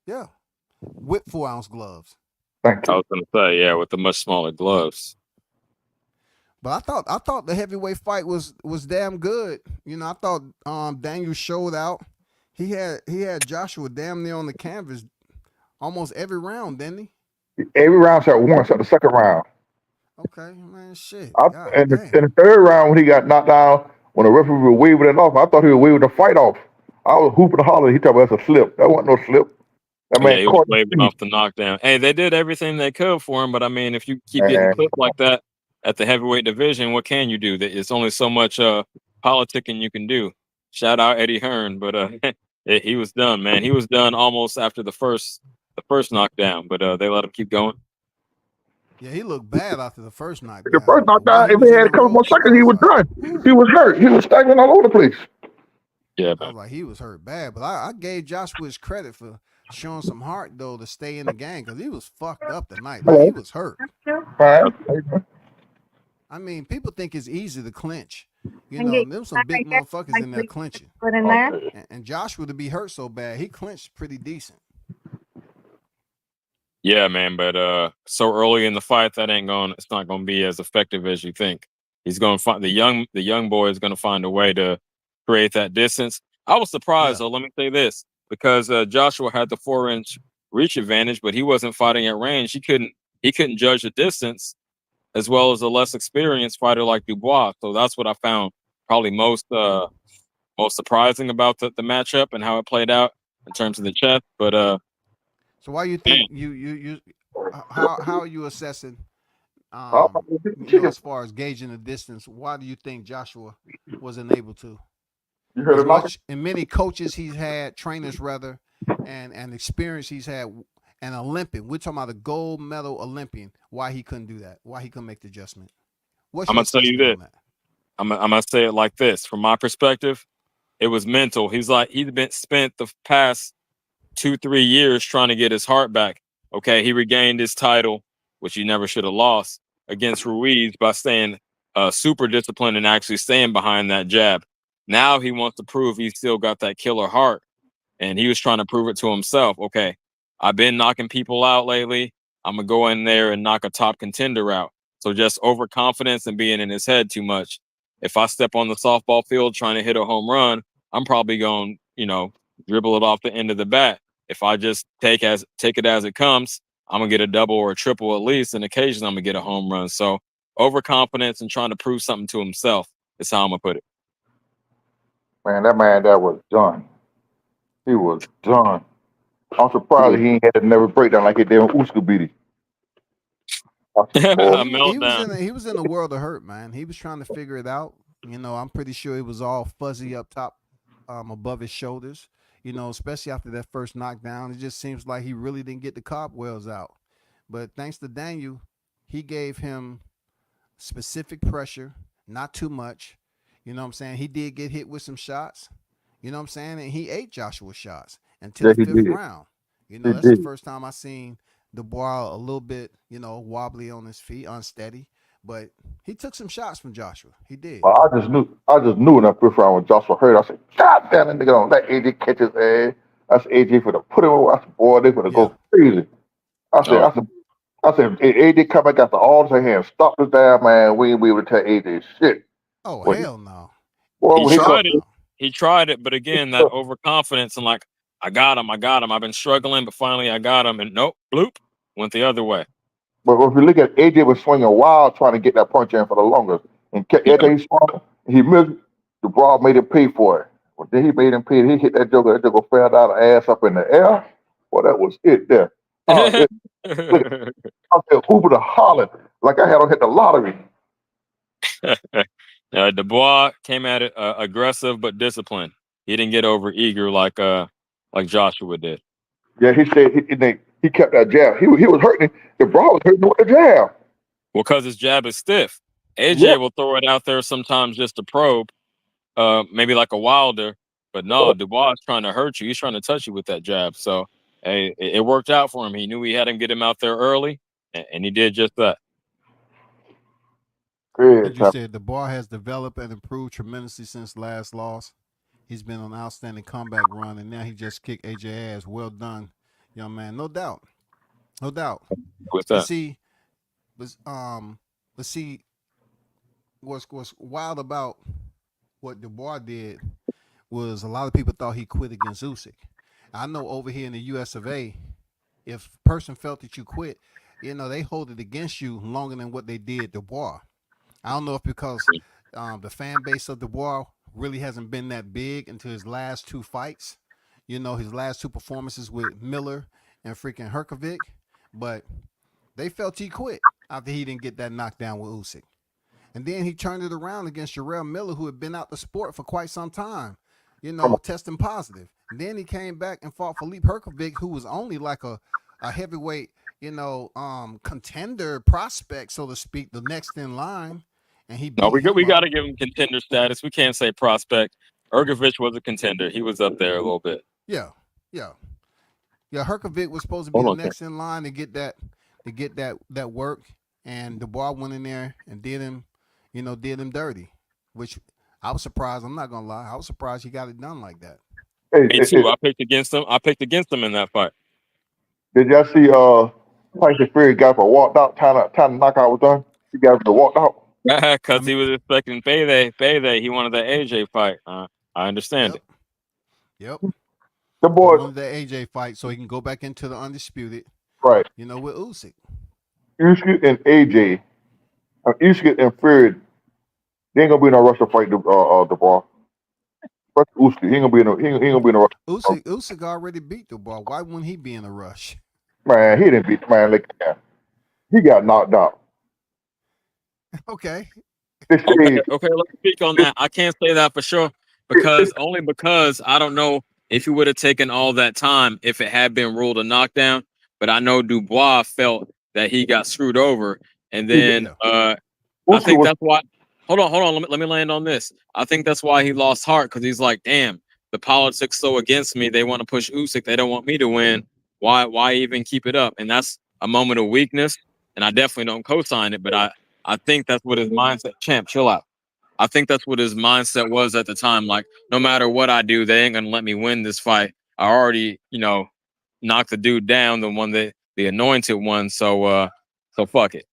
Yeah. With 4-ounce gloves. Thank I you. was gonna say, yeah, with the much smaller gloves. But I thought the heavyweight fight was damn good. You know, I thought Daniel showed out. He had Joshua damn near on the canvas almost every round, didn't he? Every round at once at the second round. Okay, man, shit. I, God in, the, damn. in the third round when he got knocked down, when the referee was waving it off, I thought he was waving the fight off. I was hooping and hollering. He told me that's a slip. That wasn't no slip. That Yeah, man he was caught his waving feet. off the knockdown. Hey, they did everything they could for him, but I mean, if you keep getting Man, clipped like that at the heavyweight division, what can you do? It's only so much politicking you can do. Shout out Eddie Hearn, but he was done, man. He was done almost after the first knockdown, but they let him keep going. Yeah, he looked bad after the first the knockdown. first The way knockdown, he if was he in had the a couple more ropes, I seconds, he was was like, done. whew. He was hurt. He was staggering all over the place. Yeah, I man. was like, he was hurt bad. But I gave Joshua his credit for showing some heart though to stay in the game because he was fucked up tonight. Like he Hello. was hurt. Fine. I mean, people think it's easy to clinch. You know, there's some big motherfuckers in there clinching. Okay. And Joshua to be hurt so bad, he clinched pretty decent. Yeah, man, but so early in the fight, it's not gonna be as effective as you think. He's gonna find the young boy is gonna find a way to create that distance. I was surprised Yeah. though, let me say this, because Joshua had the 4-inch reach advantage, but he wasn't fighting at range. He couldn't judge the distance as well as a less experienced fighter like Dubois. So that's what I found probably most surprising about the matchup and how it played out in terms of the chess. But So why you man, think you how are you assessing Oh, as far as gauging the distance, why do you think Joshua wasn't able to? you heard As him knocking? much and many coaches he's had, trainers rather, and experience he's had, an Olympian. We're talking about a gold medal Olympian. Why he couldn't do that? Why he couldn't make the adjustment? What's I'm your gonna tell you assessment this. on that? I'm gonna say it like this. From my perspective, it was mental. He's been spent the past 2-3 years trying to get his heart back. Okay, he regained his title, which he never should have lost against Ruiz by staying super disciplined and actually staying behind that jab. Now he wants to prove he's still got that killer heart, and he was trying to prove it to himself. Okay, I've been knocking people out lately. I'm gonna go in there and knock a top contender out. So just overconfidence and being in his head too much. If I step on the softball field trying to hit a home run, I'm probably going, dribble it off the end of the bat. If I just take it as it comes, I'm gonna get a double or a triple at least, and occasionally I'm gonna get a home run. So overconfidence and trying to prove something to himself is how I'm gonna put it. Man, that man that was done. He was done. I'm surprised he ain't had to never breakdown like he did when Uska beat him. I said, Yeah, boy, A he was meltdown. in he was in the world of hurt, man. He was trying to figure it out. I'm pretty sure it was all fuzzy up top, above his shoulders. Especially after that first knockdown, it just seems like he really didn't get the cobwebs out. But thanks to Daniel, he gave him specific pressure, not too much. You know what I'm saying? He did get hit with some shots. You know what I'm saying? And he ate Joshua's shots until Yeah, the he fifth did. round. He That's the did. first time I seen Dubois a little bit, wobbly on his feet, unsteady. But he took some shots from Joshua. He did. But I just knew in that first round when Joshua hurt, I said, God damn that nigga don't let AJ catch his ass. That's AJ for the put him away. I said, boy, they for to Yeah. go crazy. I said, Oh, I said, I said, if AJ come back after all this hand, stop this damn man. We ain't be able to tell AJ shit. Oh Well, hell no. he when he Hell come, tried it. no. He tried it, but again, that overconfidence and like, I got him. I got him. I've been struggling, but finally I got him. And nope, bloop, went the other way. but if you look at AJ was swinging wild trying to get that punch in for the longest, and Yeah. every time he swung, he missed. The Broad made him pay for it. Well, then he made him pay. He hit that joker. That joker fell down the ass up in the air. Well, that was it there. It, look, I said, Hooper to holler like I had him hit the lottery. Dubois came at it aggressive but disciplined. He didn't get over eager like Joshua did. Yeah, he said he kept that jab. He was hurting. The Broad was hurting with the jab. Well, because his jab is stiff. Yeah. AJ will throw it out there sometimes just to probe, maybe like a Wilder. But no, Dubois is trying to hurt you. He's trying to touch you with that jab. So hey, it worked out for him. He knew he had him get him out there early, and he did just that. As Good you time. said, Dubois has developed and improved tremendously since last loss. He's been on an outstanding comeback run, and now he just kicked AJ ass. Well done, young man. No doubt. No doubt. With And that, see, was let's see what's wild about what Dubois did was a lot of people thought he quit against Usyk. I know over here in the US of A, if a person felt that you quit, they hold it against you longer than what they did Dubois. I don't know if because the fan base of Dubois really hasn't been that big until his last two fights. His last two performances with Miller and freaking Herkovic, but they felt he quit after he didn't get that knockdown with Usyk. And then he turned it around against Jarrell Miller, who had been out the sport for quite some time, Come on. testing positive. And then he came back and fought Philippe Herkovic, who was only like a heavyweight, contender prospect, so to speak, the next in line. And he no, beat we him got up. to give him contender status. We can't say prospect. Ergovich was a contender. He was up there a little bit. Yeah, yeah, yeah. Herkovic was supposed to be Hold the on, next in line to get that work, and Dubois went in there and did him dirty, which I was surprised. I'm not gonna lie, I was surprised he got it done like that. Hey, me too. I picked against him. I picked against him in that fight. did y'all see Tyson Fury got up and walked out? Time the knockout was done. He got up and walked out. I Because mean, he was expecting payday. Payday. He wanted that AJ fight. I understand yep, it. yep. The He boy, wanted that AJ fight so he can go back into the undisputed, right? with Usyk. Usyk and AJ, Usyk and Fury, they ain't gonna be in no rush to fight the ball. Rush Usyk, he ain't gonna be in he ain't gonna be in a rush. Usyk already beat Dubois. Why wouldn't he be in a rush? Man, he didn't beat the man like that. He got knocked out. Okay, They Okay, say okay, let's speak on that. I can't say that for sure because I don't know if he would have taken all that time if it had been ruled a knockdown. But I know Dubois felt that he got screwed over, and he did. then yeah, I Usyk think was that's why. Hold on. Let me land on this. I think that's why he lost heart because he's like, damn, the politics so against me. They want to push Usyk. They don't want me to win. Why even keep it up? And that's a moment of weakness. And I definitely don't co-sign it, but I think that's what his mindset. Champ, chill out. I think that's what his mindset was at the time. Like, no matter what I do, they ain't gonna let me win this fight. I already, knocked the dude down, the anointed one. So fuck it.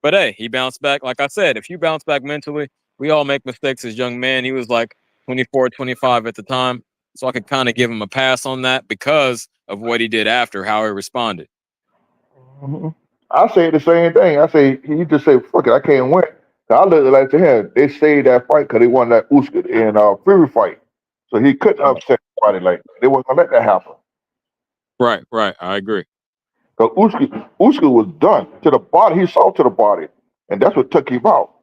But hey, he bounced back. Like I said, if you bounce back mentally, we all make mistakes as young men. He was like 24, 25 at the time. So I could kind of give him a pass on that because of what he did after, how he responded. Mhm. I say the same thing. I say he just say fuck it, I can't win. I look like to him. They saved that fight because they won that Usyk and Fury fight, so he couldn't upset somebody like that. They wasn't gonna let that happen. Right. I agree. Because Usyk was done to the body. He saw to the body, and that's what took him out.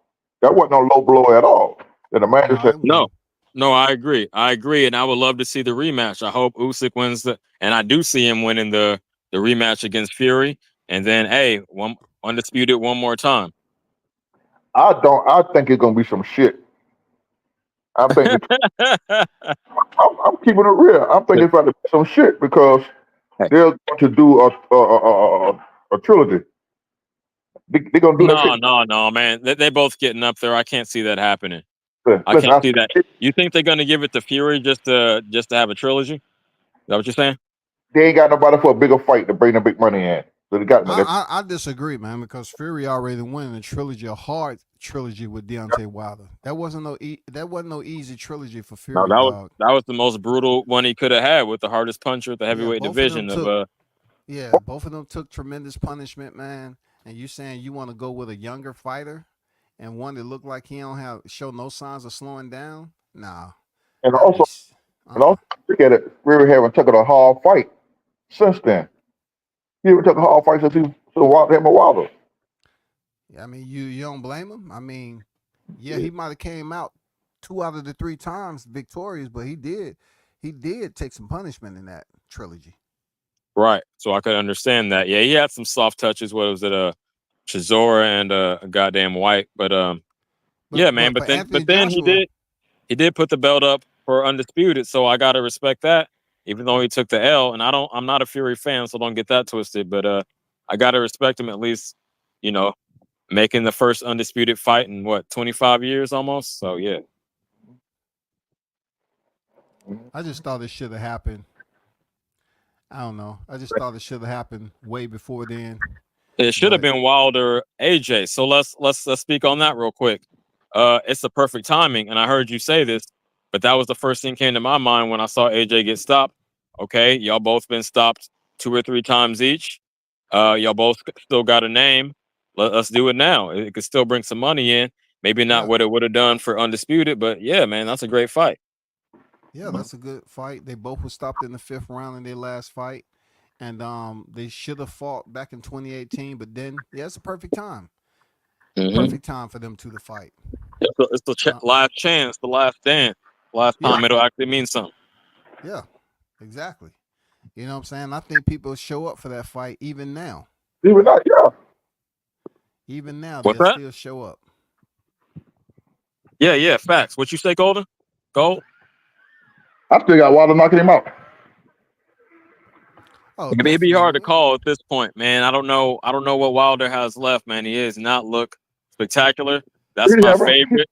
That wasn't no low blow at all. And the man No, said, it No, wouldn't. no, I agree. I agree, and I would love to see the rematch. I hope Usyk wins and I do see him winning the rematch against Fury, and then hey, one undisputed one more time. I don't. I think it's gonna be some shit. I think I'm keeping it real. I'm thinking it's about to be some shit because Hey, they're going to do a trilogy. They're gonna do that shit. no, man. They both getting up there. I can't see that happening. I Listen, can't see that. You think they're going to give it to Fury just to have a trilogy? Is that what you're saying? they ain't got nobody for a bigger fight to bring the big money in. So they got that. I disagree, man, because Fury already won a trilogy, a hard trilogy with Deontay Wilder. That wasn't no easy trilogy for No, Fury, dog. that was the most brutal one he could have had with the hardest puncher at the Yeah, heavyweight both of them division of took. Yeah, both of them took tremendous punishment, man. And you saying you want to go with a younger fighter and one that looked like he don't have show no signs of slowing down? Nah, And that'd be. also, and also, look at it. Fury haven't taken a hard fight since then. He haven't took a hard fight since he Wilder him a Wilder. Yeah, I mean, you don't blame him. I mean, yeah, he might have came out 2 out of the 3 times victorious, but he did take some punishment in that trilogy. right. So I could understand that. Yeah, he had some soft touches. What was it? Chisora and a goddamn White. But But yeah, man. but But for then Anthony he Joshua, did put the belt up for undisputed. So I gotta respect that, even though he took the L. And I'm not a Fury fan, so don't get that twisted. But I gotta respect him at least. You know, making the first undisputed fight in what 25 years almost. So yeah, I just thought it should have happened. I don't know. I just thought it should have happened way before then. it should have But been Wilder AJ. So let's speak on that real quick. It's the perfect timing, and I heard you say this, but that was the first thing came to my mind when I saw AJ get stopped. Okay, y'all both been stopped 2 or 3 times each. Y'all both still got a name. Let's do it now. It could still bring some money in. Maybe not yeah, what it would have done for undisputed, but yeah, man, that's a great fight. yeah, that's a good fight. They both were stopped in the 5th round in their last fight, and they should have fought back in 2018. But then, yeah, it's a perfect time. Hmm. Perfect time for them two to fight. It's the Uh, last chance, the last dance, last yeah, time it'll actually mean something. yeah, exactly. You know what I'm saying? I think people show up for that fight even now. Even that, yeah. Even now, What's they'll that? still show up. Yeah, yeah, facts. What you say, Golden? Gold? I still got Wilder knocking him out. Oh, It'd be definitely. hard to call at this point, man. I don't know. I don't know what Wilder has left, man. He is not look spectacular. That's Really my haven't. favorite.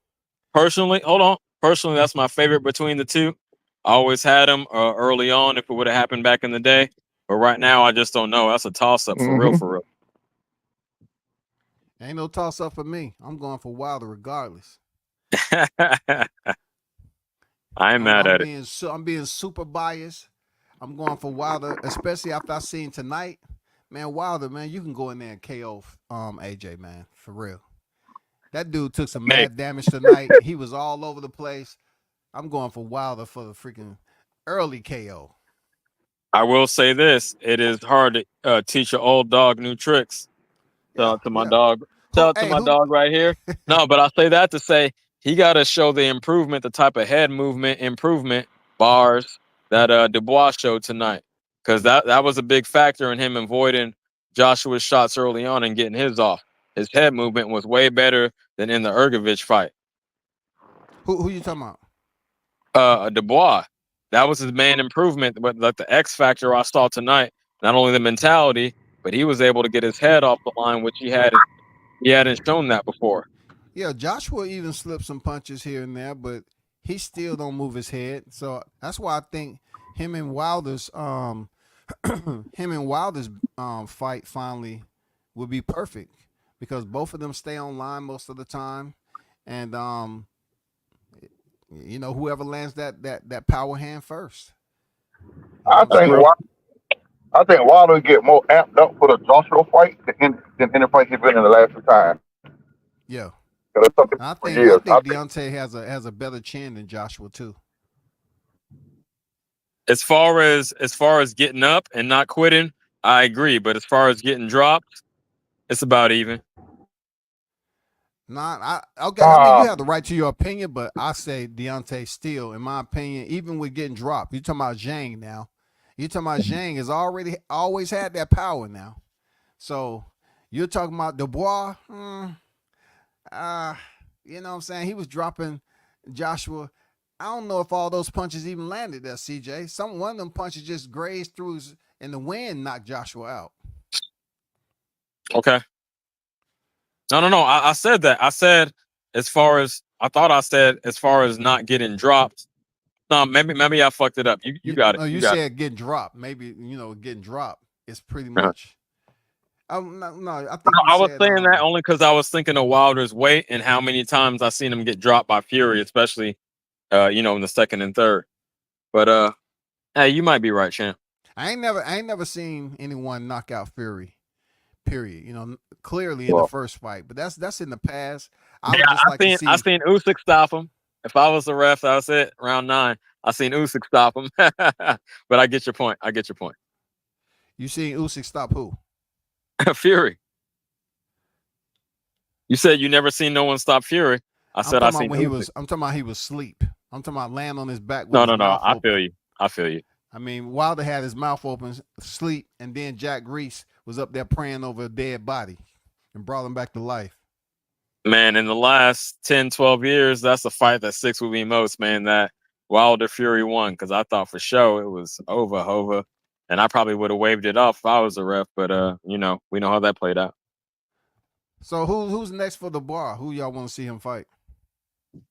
Personally, hold on. Personally, that's my favorite between the two. I always had him early on if it would have happened back in the day. But right now, I just don't know. That's a toss up for real, Mm-hmm. for Ain't no toss up for me. I'm going for Wilder regardless. real. I ain't I'm, mad I'm at it. being I'm being super biased. I'm going for Wilder, especially after I seen tonight. Man, Wilder, man, you can go in there and KO AJ, man, for real. That dude took some Hey, mad damage tonight. He was all over the place. I'm going for Wilder for the freaking early KO. I will say this: it is hard to teach an old dog new tricks. Shout Yeah, out to my yeah. dog. Shout Who? out to Hey, my who? dog right here. No, but I say that to say he got to show the improvement, the type of head movement improvement bars that Dubois showed tonight, because that was a big factor in him avoiding Joshua's shots early on and getting his off. His head movement was way better than in the Ergovich fight. Who you talking about? Dubois, that was his main improvement, but like the X factor I saw tonight, not only the mentality, but he was able to get his head off the line, which he hadn't shown that before. Yeah, Joshua even slipped some punches here and there, but he still don't move his head. So that's why I think him and Wilder's him and Wilder's fight finally would be perfect because both of them stay online most of the time, and whoever lands that power hand first. You know I what I'm think Real, saying? I think Wilder get more amped up for the Joshua fight than any fight he's been in the last 2 times. Yeah. Because that's something I for think I years. I think think Deontay has a better chin than Joshua too. as far as getting up and not quitting, I agree. But as far as getting dropped, it's about even. Okay. I mean, you have the right to your opinion, but I say Deontay still, in my opinion, even with getting dropped. You talking about Zhang now? You talking about Zhang has always had that power now. So you're talking about Dubois. You know what I'm saying? He was dropping Joshua. I don't know if all those punches even landed there, CJ. One of them punches just grazed through and the wind knocked Joshua out. Okay. No. I said that. I said as far as not getting dropped. No, maybe I fucked it up. You got it. No, you got said getting dropped. Maybe getting dropped is pretty Uh-huh. much. No, I think I was saying that only because I was thinking of Wilder's weight and how many times I seen him get dropped by Fury, especially in the second and third. But hey, you might be right, champ. I ain't never seen anyone knock out Fury. Period. Clearly in the first fight, but that's in the past. I seen Usyk stop him. If I was the ref, that was it. Round 9, I seen Usyk stop him. But I get your point. You seen Usyk stop who? Fury. You said you never seen no one stop Fury. I seen Usyk. I'm talking about he was asleep. I'm talking about laying on his back with No. his mouth I open. feel you. I mean, Wilder had his mouth open, sleep, and then Jack Grease was up there praying over a dead body and brought him back to life. Man, in the last 10, 12 years, that's the fight that sticks with me most, man, that Wilder Fury won, because I thought for sure it was over. And I probably would have waved it off if I was a ref, but we know how that played out. So who's next for Dubois? Who y'all want to see him fight?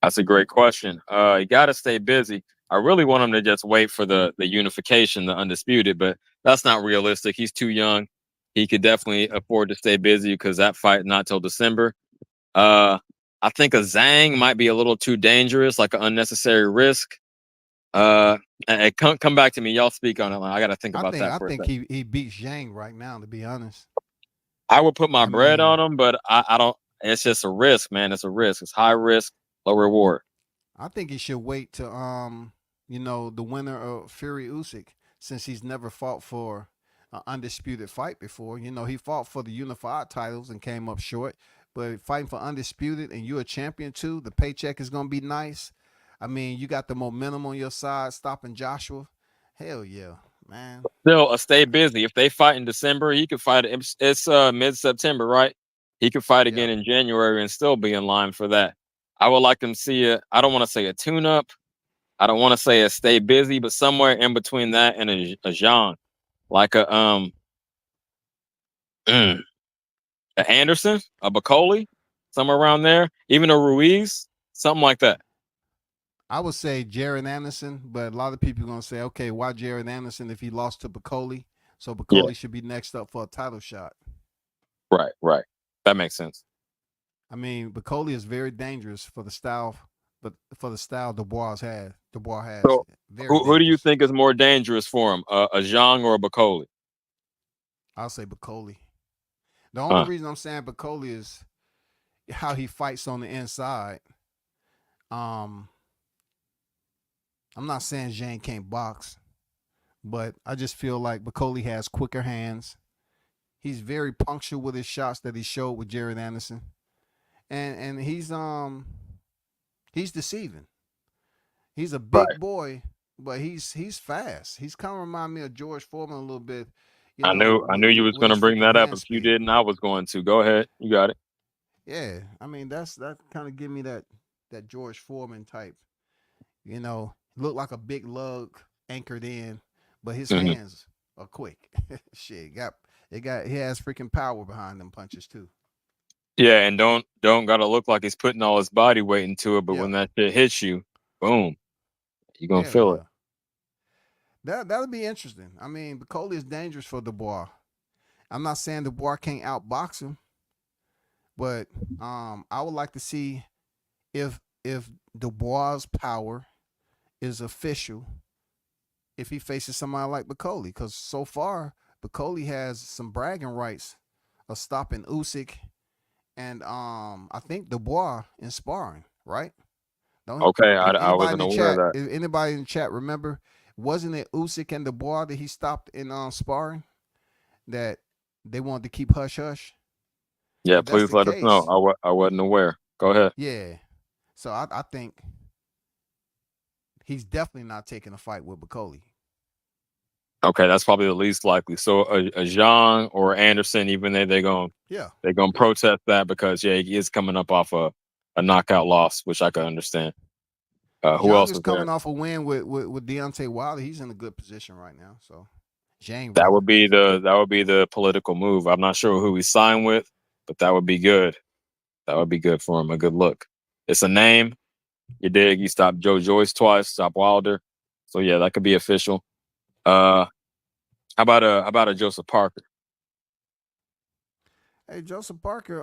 That's a great question. You got to stay busy. I really want him to just wait for the unification, the undisputed, but that's not realistic. He's too young. He could definitely afford to stay busy because that fight not till December. I think a Zhang might be a little too dangerous, like an unnecessary risk. Come back to me. Y'all speak on it. I got to think about that. I think he beats Zhang right now, to be honest. I would put my bread on him, but I don't. It's just a risk, man. It's a risk. It's high risk, low reward. I think he should wait to the winner of Fury Usyk, since he's never fought for an undisputed fight before. He fought for the unified titles and came up short. But fighting for undisputed and you're a champion too, the paycheck is gonna be nice. I mean, you got the momentum on your side, stopping Joshua. Hell yeah, man. Still, stay busy. If they fight in December, he could fight. It's mid-September, right? He could fight again in January and still be in line for that. I would like them to see I don't want to say a tune-up. I don't want to say a stay busy, but somewhere in between that and a Jean, like a Anderson, a Bacoli, somewhere around there, even a Ruiz, something like that. I would say Jared Anderson, but a lot of people are going to say, okay, why Jared Anderson if he lost to Bacoli? So Bacoli should be next up for a title shot. Right. That makes sense. I mean, Bacoli is very dangerous for the style, but for the style Dubois has. So who do you think is more dangerous for him, a Zhang or a Bacoli? I'll say Bacoli. The only reason I'm saying Bacoli is how he fights on the inside. I'm not saying Zhang can't box, but I just feel like Bacoli has quicker hands. He's very punctual with his shots that he showed with Jared Anderson, and he's deceiving. He's a big boy, but he's fast. He's kind of remind me of George Foreman a little bit. I knew you was going to bring that up. If you didn't, I was going to. Go ahead. You got it. Yeah, I mean that kind of give me that George Foreman type. Look like a big lug anchored in, but his hands are quick. Shit, he has freaking power behind them punches too. Yeah, and don't gotta look like he's putting all his body weight into it, but when that shit hits you, boom, you're gonna feel it. That'll be interesting. I mean, Bacoli is dangerous for Dubois. I'm not saying Dubois can't outbox him, but I would like to see if Dubois' power is official if he faces somebody like Bacoli, because so far Bacoli has some bragging rights of stopping Usyk and I think Dubois in sparring, right? Okay, I wasn't aware of that. If anybody in the chat remember, wasn't it Usyk and Dubois that he stopped in sparring that they wanted to keep hush hush? Yeah, please let us know. I wasn't aware. Go ahead. Yeah. So I think he's definitely not taking a fight with Bacoli. Okay, that's probably the least likely. So a Zhang or Anderson, even though they're Yeah. gonna Yeah. protest that because he is coming up off a knockout loss, which I can understand. Who Zhang else is is there? coming off a win with Deontay Wilder. He's in a good position right now. So Zhang That rather. would be the political move. I'm not sure who he signed with, but that would be good. That would be good for him. A good look. It's a name. You dig? You stopped Joe Joyce twice. Stop Wilder. So yeah, that could be official. How about a Joseph Parker? Hey, Joseph Parker,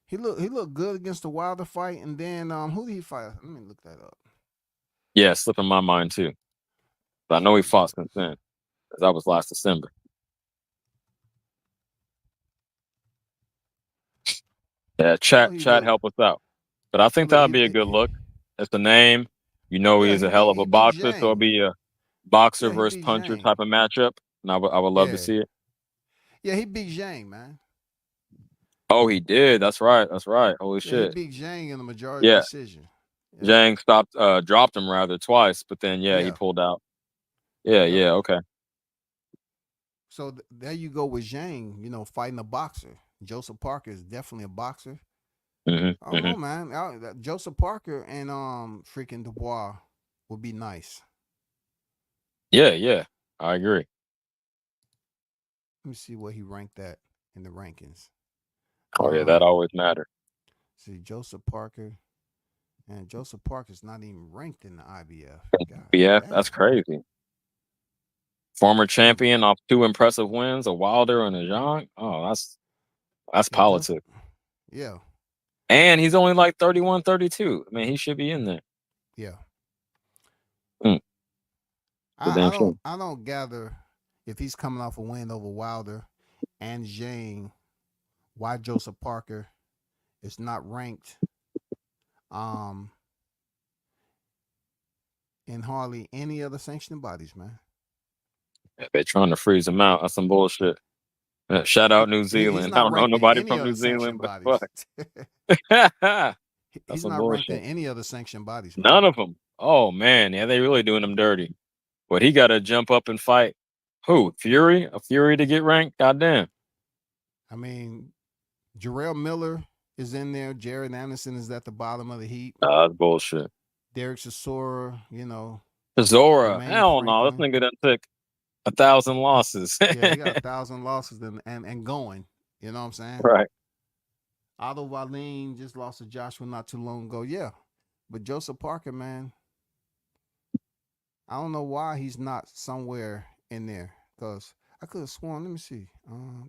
he looked good against the Wilder fight, and then who did he fight? Let me look that up. Yeah, slipping my mind too. But I know he fought since then. 'Cause that was last December. Yeah, I know chat he chat looked. help us out. But I He think that looked. would be a good look. It's the name. You know Yeah, he's a hell of he a beat boxer, so it'll Zhang. be a boxer Yeah, he versus beat puncher Zhang. type of matchup. And I would love to Yeah, see it. yeah, he beat Zhang, man. Oh, he did. That's right. That's right. Holy Yeah, he shit. beat Zhang in a majority Yeah. decision. Yeah, Zhang dropped him rather twice, but then yeah, he yeah, pulled out. Yeah, yep. yeah, okay. So there you go with Zhang. Fighting a boxer. Joseph Parker is definitely a boxer. hmm I don't hmm know, man. Joseph Parker and freaking Dubois would be nice. Yeah, yeah. I agree. Let me see where he ranked at in the rankings. Oh yeah, that always matters. See Joseph Parker, and Joseph Parker's not even ranked in the IBF. God Yeah, that's damn. crazy. Former Hmm. champion off two impressive wins, a Wilder and a Zhang. Oh, that's Yeah, Joseph. politics. Yeah, And he's only like 31, 32. I mean, he should be in there. yeah. Mm, the I, damn I don't shame. I don't gather if he's coming off a win over Wilder and Zhang, why Joseph Parker is not ranked um in hardly any other sanctioning bodies, man. If they're trying to freeze him out, that's some bullshit. Shout out New He's Zealand. I not don't know ranked in nobody any from New other Zealand, sanctioned but bodies. fuck. That's He's some not ranked in bullshit. any other sanctioned bodies, man. None of them. Oh man, yeah, they really doing him dirty. But he got to jump up and fight. Who? Fury? A Fury to get ranked? Goddamn. I mean, Jarrell Miller is in there. Jared Anderson is at the bottom of the heap. Nah, that's bullshit. Derek Chisora, Zora. Jermaine Hell no. This Franklin. nigga done took 1,000 losses. Yeah, he got 1,000 losses and going. You know what I'm saying? Right. Otto Wallin just lost to Joshua not too long ago. Yeah. But Joseph Parker, man, I don't know why he's not somewhere in there. Because I could have sworn, let me see.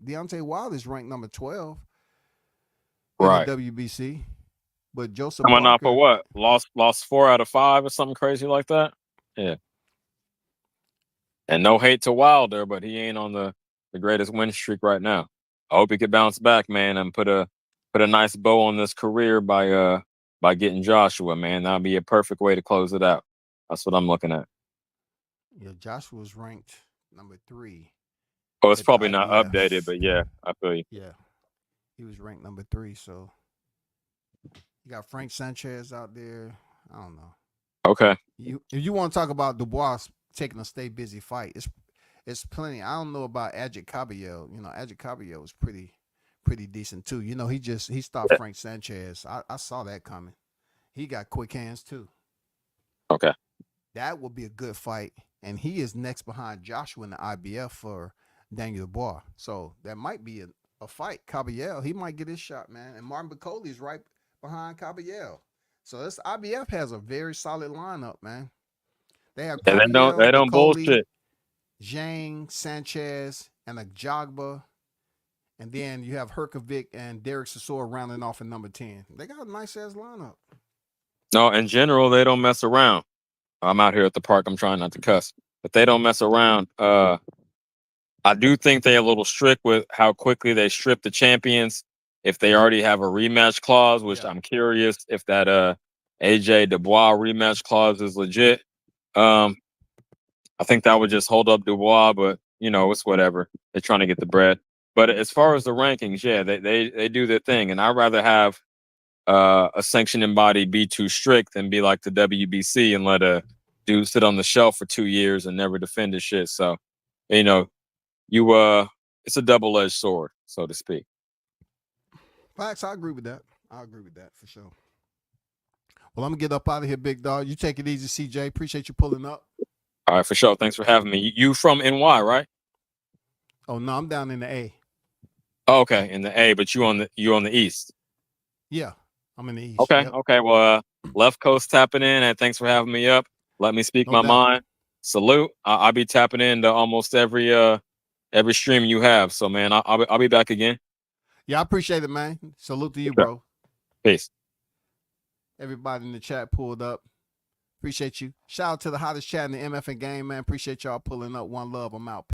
Deontay Wilder is ranked number 12 in the Right. WBC. But Joseph Coming off of Parker, what? Lost 4 out of 5 or something crazy like that. Yeah. And no hate to Wilder, but he ain't on the greatest win streak right now. I hope he could bounce back, man, and put a nice bow on this career by getting Joshua, man. That'd be a perfect way to close it out. That's what I'm looking at. yeah, Joshua was ranked number 3 Oh, it's at the probably not updated, IBF. but yeah, I feel you. Yeah, he was ranked number 3. So you got Frank Sanchez out there. I don't know. Okay. If you want to talk about Dubois taking a stay busy fight, it's plenty. I don't know about Ajit Caballero. Ajit Caballero was pretty decent too. He stopped Frank Sanchez. I saw that coming. He got quick hands too. Okay. That would be a good fight. And he is next behind Joshua in the IBF for Daniel Dubois. So that might be a fight. Caballero, he might get his shot, man. And Martin Bacoli is right behind Caballero. So this IBF has a very solid lineup, man. They have And Caballero, they don't Bacoli, bullshit. Zhang, Sanchez, and Ajagba. And then you have Herkovic and Derek Chisora rounding off in number 10. They got a nice ass lineup. No, in general, they don't mess around. I'm out here at the park. I'm trying not to cuss, but they don't mess around. I do think they're a little strict with how quickly they strip the champions if they already have a rematch clause, which Yeah. I'm curious if that AJ Dubois rematch clause is legit. Um, I think that would just hold up Dubois, but it's whatever. They're trying to get the bread. But as far as the rankings, yeah, they do their thing, and I'd rather have a sanctioning body be too strict and be like the WBC and let a dude sit on the shelf for 2 years and never defend his shit. So, you know, it's a double-edged sword, so to speak. Facts, I agree with that. I agree with that for sure. Well, I'm gonna get up out of here, big dog. You take it easy, CJ. Appreciate you pulling up. All right, for sure. Thanks for having me. You from NY, right? Oh no, I'm down in the A. Oh, okay, in the A, but you on the East. Yeah, I'm in the East. Okay, Yep. okay. Well, left coast tapping in, and thanks for having me up. Let me speak No my doubt. mind. Salute. I'll be tapping into almost every stream you have. So, man, I'll be back again. Yeah, I appreciate it, man. Salute to you, Sure. bro. Peace. Everybody in the chat pulled up. Appreciate you. Shout out to the hottest chat in the MF and game, man. Appreciate y'all pulling up. One love. I'm out.